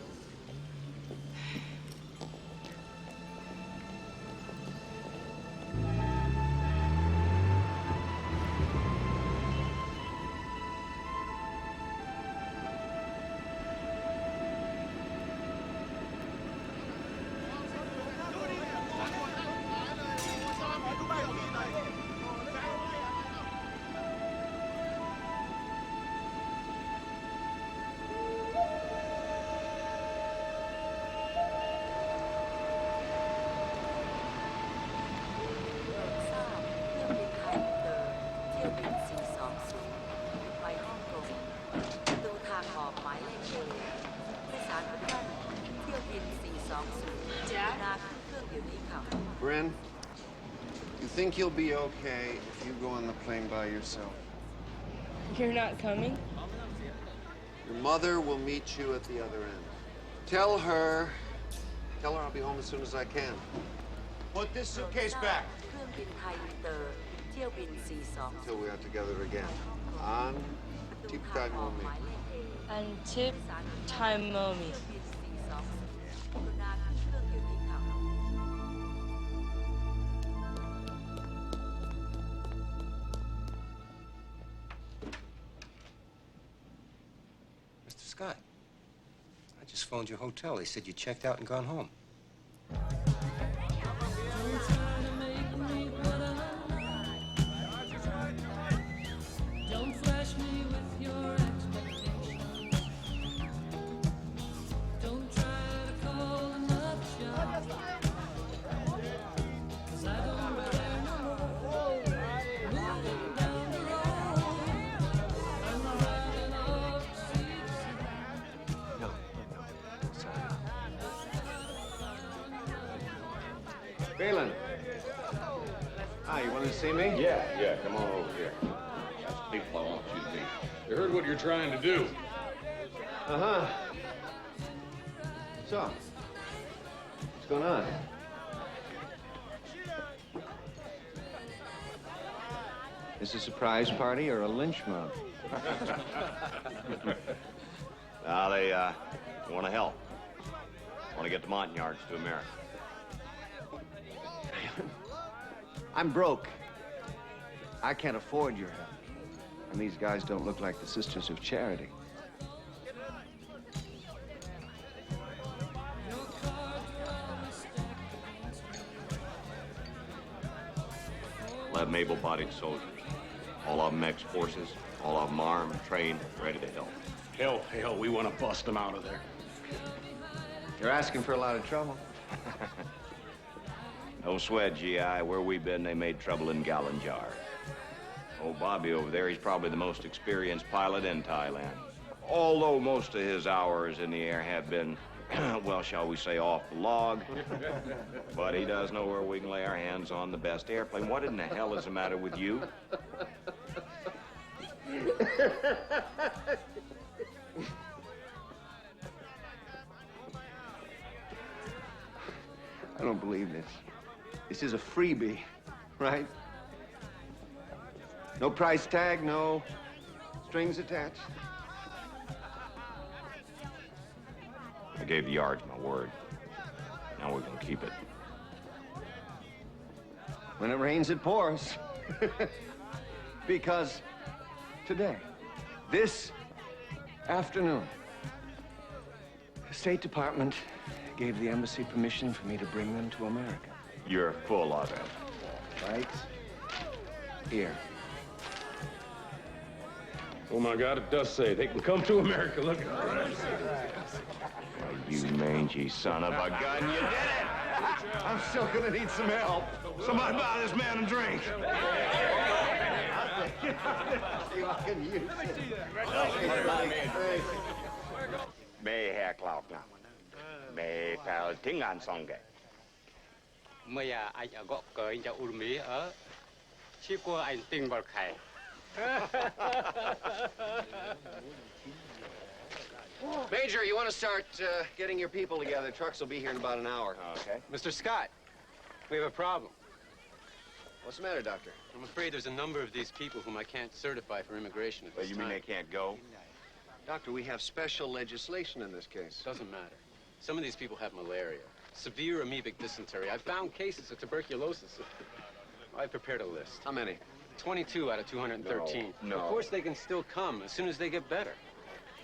Bryn, you think you'll be okay if you go on the plane by yourself? You're not coming? Your mother will meet you at the other end. Tell her I'll be home as soon as I can. Put this suitcase back. Until we are together again. On Tip Time Mommy. And tip time mommy. Mr. Scott, I just phoned your hotel. They said you checked out and gone home. Phelan. Hi, you wanted to see me? Yeah, come on over here. people I want you to meet. You heard what you're trying to do. Uh-huh. So, what's going on? Is this a surprise party or a lynch mob? Now, they want to help. Want to get the Montagnards to America. I'm broke. I can't afford your help. And these guys don't look like the Sisters of Charity. We'll have able-bodied soldiers. All of them ex-forces, all of them armed, trained, ready to help. Hell, we want to bust them out of there. You're asking for a lot of trouble. No sweat, GI. Where we've been, they made trouble in gallon jars. Old Bobby over there, he's probably the most experienced pilot in Thailand. Although most of his hours in the air have been, well, shall we say, off the log. But he does know where we can lay our hands on the best airplane. What in the hell is the matter with you? I don't believe this. This is a freebie, right? No price tag, no strings attached. I gave the yards my word. Now we're gonna keep it. When it rains, it pours. Because today, this afternoon, the State Department gave the embassy permission for me to bring them to America. You're full of it. Right here. Oh, my God, it does say they can come to America. Look at it. You mangy son of a gun, you did it! I'm still gonna need some help. Somebody buy this man a drink. See what I can use it. Mê hè cloud nào. Mê pal tiếng Anh song gay. Mày anh ở góc cờ anh cho Urmi ở chỉ qua anh tin vào khai. Major, you want to start getting your people together. Trucks will be here in about an hour. Okay. Mr. Scott, we have a problem. What's the matter, Doctor? I'm afraid there's a number of these people whom I can't certify for immigration at this You time. mean they can't go? Doctor, we have special legislation in this case. Doesn't matter. Some of these people have malaria, severe amoebic dysentery. I've found cases of tuberculosis. I prepared a list. How many? 22 out of 213. No. Of course, they can still come as soon as they get better.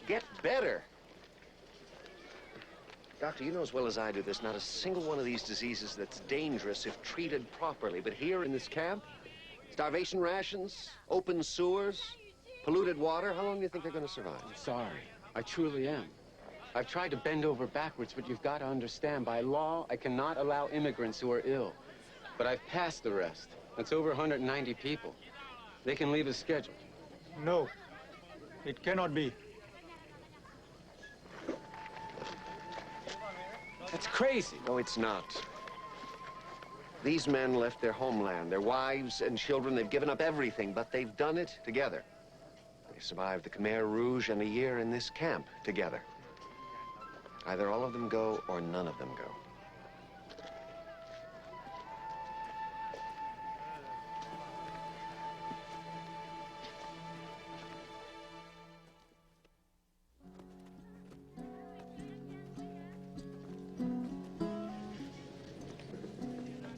Get better? Doctor, you know as well as I do, there's not a single one of these diseases that's dangerous if treated properly. But here in this camp, starvation rations, open sewers, polluted water, how long do you think they're going to survive? I'm sorry. I truly am. I've tried to bend over backwards, but you've got to understand, by law, I cannot allow immigrants who are ill. But I've passed the rest. That's over 190 people. They can leave as scheduled. No, it cannot be. That's crazy. No, it's not. These men left their homeland, their wives and children. They've given up everything, but they've done it together. They survived the Khmer Rouge and a year in this camp together. Either all of them go or none of them go.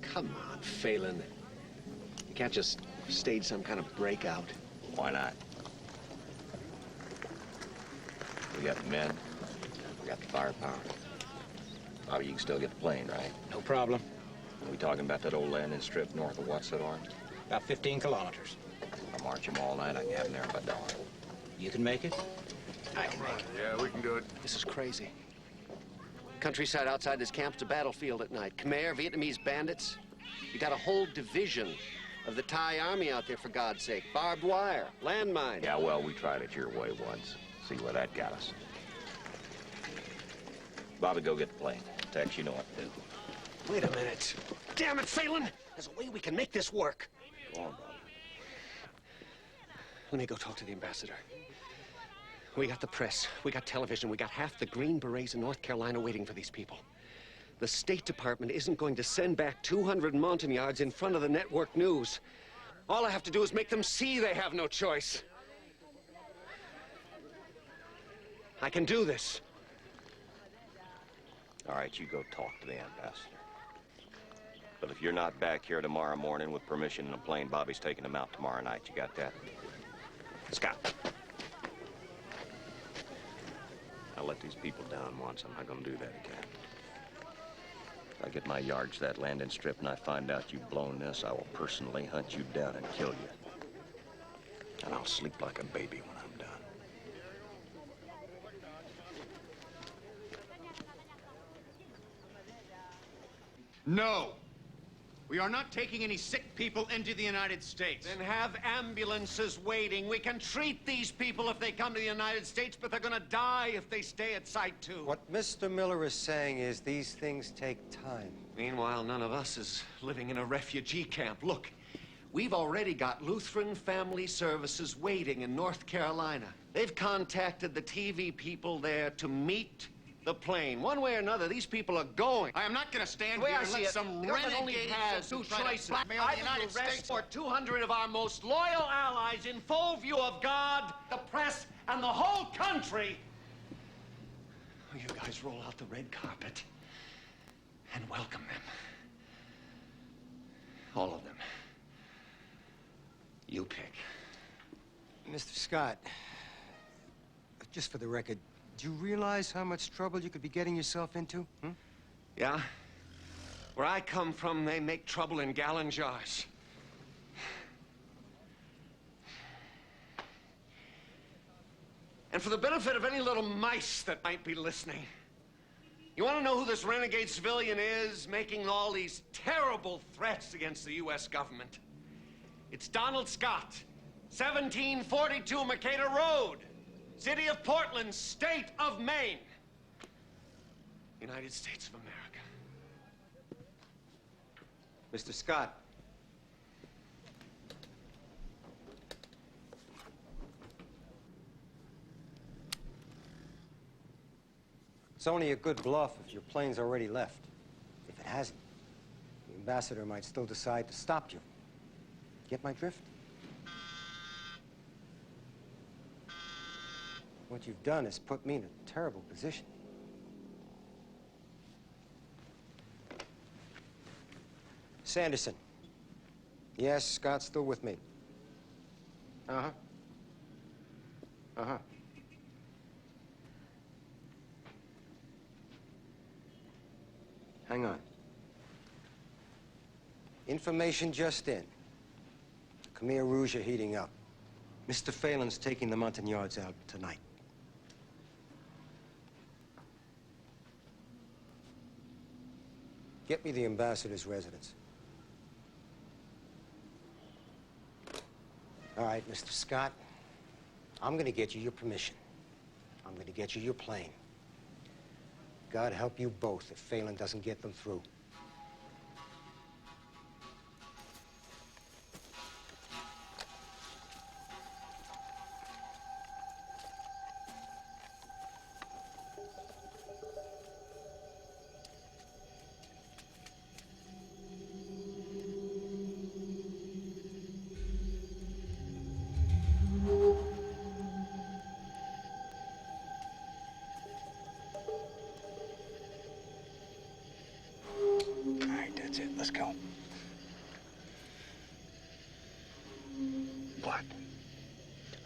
Come on, Phelan. You can't just stage some kind of breakout. Why not? We got the men. We got the firepower. Bobby, you can still get the plane, right? No problem. Are we talking about that old landing strip north of what's that orange? About 15 kilometers. I'll march him all night. I can have him there by dawn. You can make it? I can make it. Yeah, we can do it. This is crazy. Countryside outside this camp's a battlefield at night. Khmer, Vietnamese bandits. You got a whole division of the Thai army out there, for God's sake. Barbed wire, landmines. Yeah, well, we tried it your way once. See where that got us. Bobby, go get the plane. Tex, you know what to do. Wait a minute. Damn it, Phelan! There's a way we can make this work. Go on, Bobby. Let me go talk to the ambassador. We got the press, we got television, we got half the Green Berets in North Carolina waiting for these people. The State Department isn't going to send back 200 Montagnards in front of the network news. All I have to do is make them see they have no choice. I can do this. All right, you go talk to the ambassador. But if you're not back here tomorrow morning with permission in a plane, Bobby's taking them out tomorrow night. You got that? Scott. I let these people down once. I'm not gonna do that again. If I get my yards to that landing strip and I find out you've blown this, I will personally hunt you down and kill you. And I'll sleep like a baby when I'm done. No. We are not taking any sick people into the United States. Then have ambulances waiting. We can treat these people if they come to the United States, but they're gonna die if they stay at Site 2. What Mr. Miller is saying is these things take time. Meanwhile, none of us is living in a refugee camp. Look, we've already got Lutheran Family Services waiting in North Carolina. They've contacted the TV people there to meet the plane. One way or another, these people are going. I am not going to stand The way here I and see let it, some the government only renegade has two try to choices. blackmail the Either United you arrest States for 200 of our most loyal allies in full view of God, the press, and the whole country. Or you guys roll out the red carpet and welcome them. All of them. You pick. Mr. Scott, just for the record, do you realize how much trouble you could be getting yourself into? Yeah? Where I come from, they make trouble in gallon jars. And for the benefit of any little mice that might be listening, you want to know who this renegade civilian is making all these terrible threats against the U.S. government? It's Donald Scott, 1742 Mercator Road, City of Portland, State of Maine, United States of America. Mr. Scott. It's only a good bluff if your plane's already left. If it hasn't, the ambassador might still decide to stop you. Get my drift? What you've done is put me in a terrible position. Sanderson. Yes, Scott's still with me. Uh-huh. Uh-huh. Hang on. Information just in. The Khmer Rouge are heating up. Mr. Phelan's taking the Montagnards out tonight. Get me the ambassador's residence. All right, Mr. Scott. I'm going to get you your permission. I'm going to get you your plane. God help you both if Phelan doesn't get them through. That's it. Let's go. What?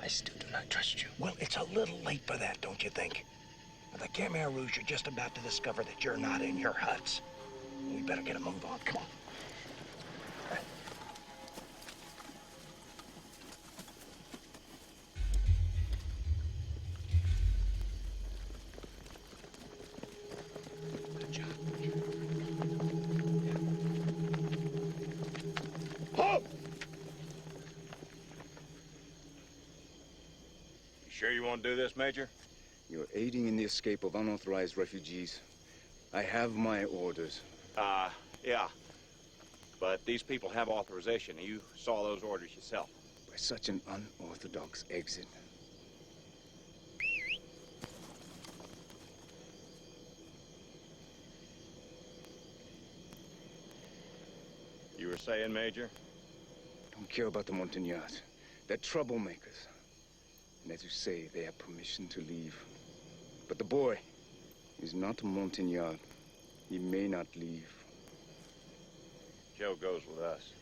I still do not trust you. Well, it's a little late for that, don't you think? The Khmer Rouge are just about to discover that you're not in your huts. We better get a move on. Come on. Sure you won't do this, Major? You're aiding in the escape of unauthorized refugees. I have my orders. Yeah. But these people have authorization. You saw those orders yourself. By such an unorthodox exit. You were saying, Major? Don't care about the Montagnards. They're troublemakers. And as you say, they have permission to leave. But the boy is not a Montagnard. He may not leave. Joe goes with us.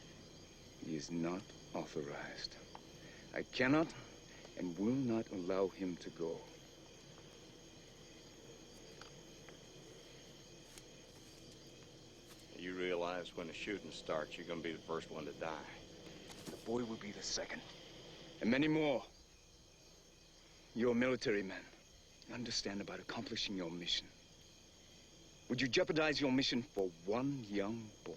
He is not authorized. I cannot and will not allow him to go. You realize when the shooting starts, you're gonna be the first one to die. The boy will be the second. And many more. You're a military man. Understand about accomplishing your mission. Would you jeopardize your mission for one young boy?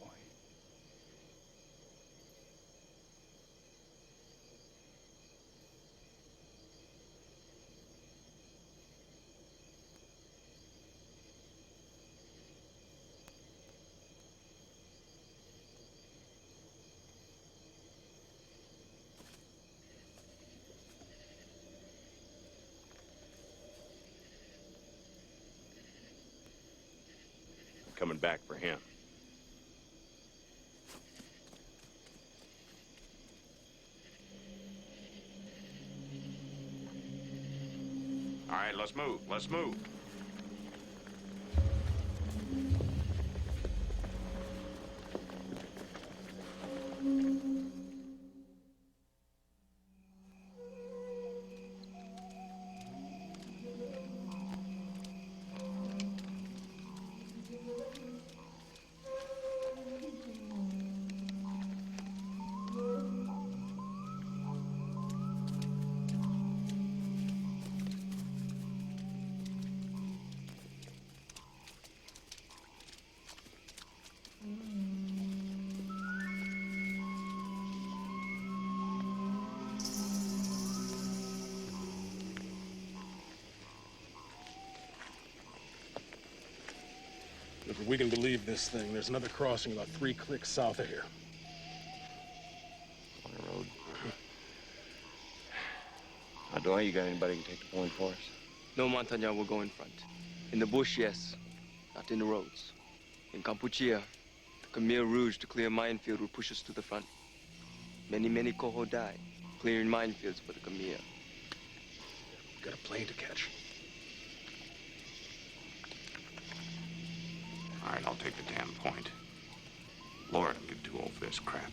Coming back for him. All right, let's move. Let's move. If we can believe this thing, there's another crossing about 3 clicks south of here. On the road. Adoy, you got anybody who can take the point for us? No Montagnard will go in front. In the bush, yes. Not in the roads. In Kampuchea, the Khmer Rouge to clear minefield will push us to the front. Many, many Koho die, clearing minefields for the Khmer. Got a plane to catch. All right, I'll take the damn point. Lord, I'm getting too old for this crap.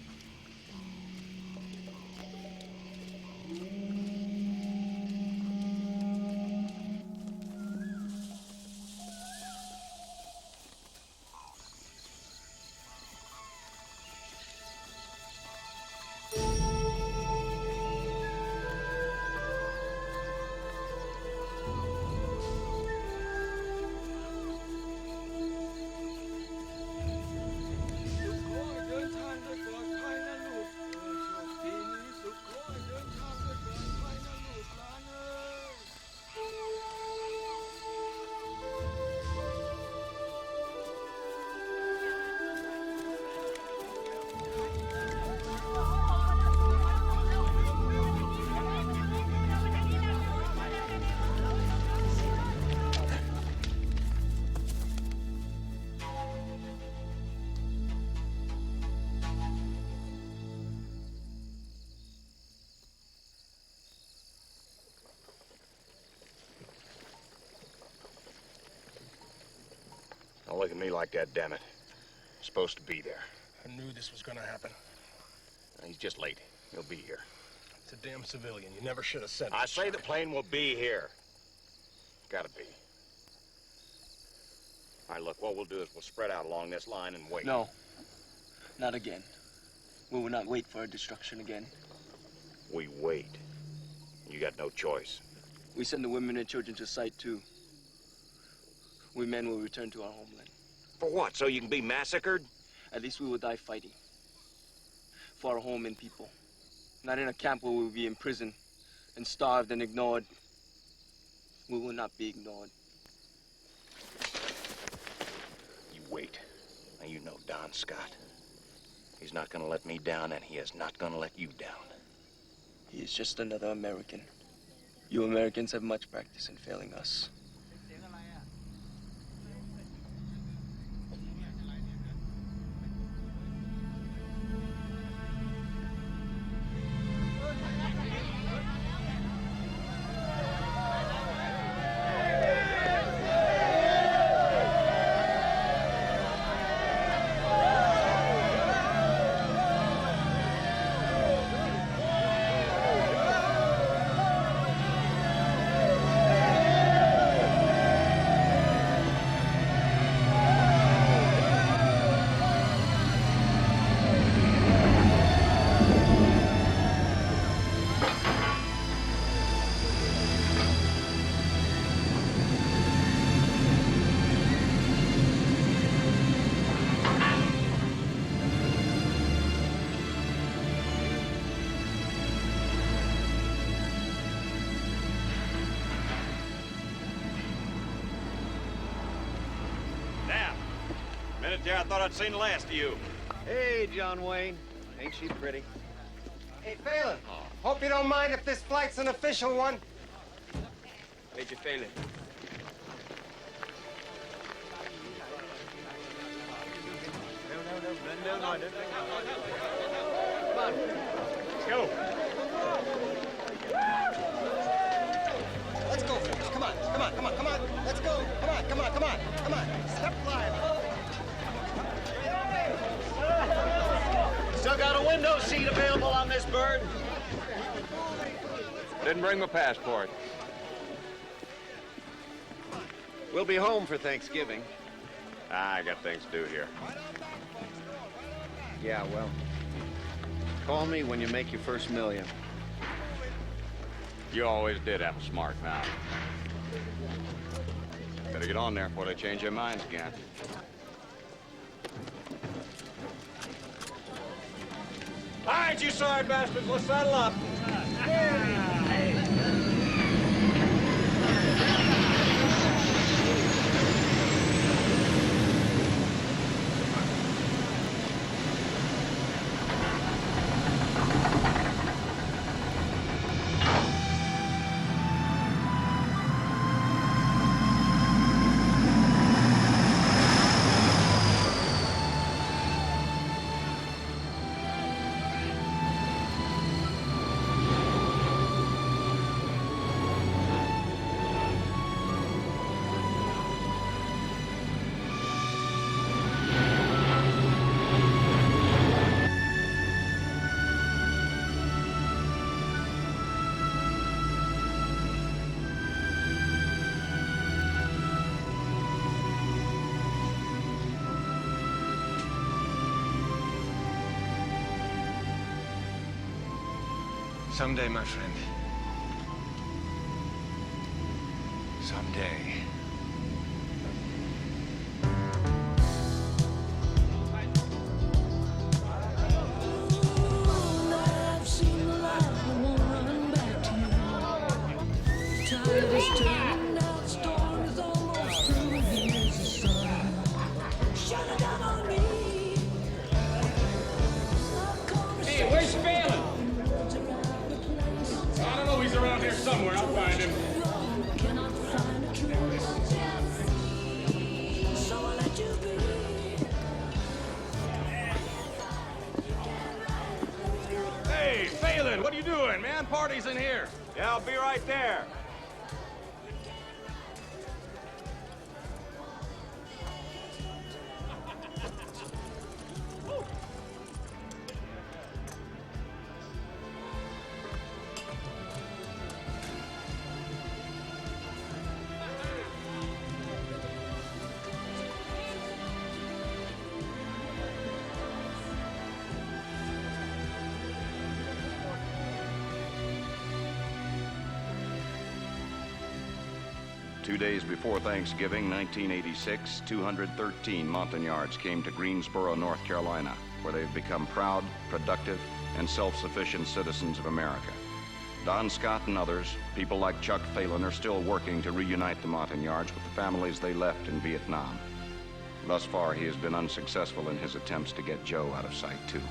Don't look at me like that, damn it. I'm supposed to be there. I knew this was gonna happen. He's just late. He'll be here. It's a damn civilian. You never should have said I that. say the plane will be here. Gotta be. All right, look, what we'll do is we'll spread out along this line and wait. No, not again. We will not wait for our destruction again. We wait. You got no choice. We send the women and children to sight too. We men will return to our homeland. For what? So you can be massacred? At least we will die fighting. For our home and people. Not in a camp where we will be imprisoned and starved and ignored. We will not be ignored. You wait. Now you know Don Scott. He's not gonna let me down, and he is not gonna let you down. He is just another American. You Americans have much practice in failing us. There, I thought I'd seen the last of you. Hey, John Wayne. Ain't she pretty? Hey, Phelan. Hope you don't mind if this flight's an official one. Major Phelan. Come on. Let's go. Let's go, folks. Come on, come on, come on, come on. Let's go. Come on, come on, come on, come on. Step lively. Still got a window seat available on this bird. Didn't bring my passport. We'll be home for Thanksgiving. I got things to do here. Yeah, well, call me when you make your first million. You always did have a smart mouth. Better get on there before they change their minds again. All right, you sorry bastards, let's saddle up. Someday, my friend. Someday. Hey, where's Phelan? I don't know, he's around here somewhere. I'll find him. Hey, Phelan, what are you doing, man? Party's in here. Yeah, I'll be right there. Two days before Thanksgiving, 1986, 213 Montagnards came to Greensboro, North Carolina, where they've become proud, productive, and self-sufficient citizens of America. Don Scott and others, people like Chuck Phelan, are still working to reunite the Montagnards with the families they left in Vietnam. Thus far, he has been unsuccessful in his attempts to get Joe out of sight, too.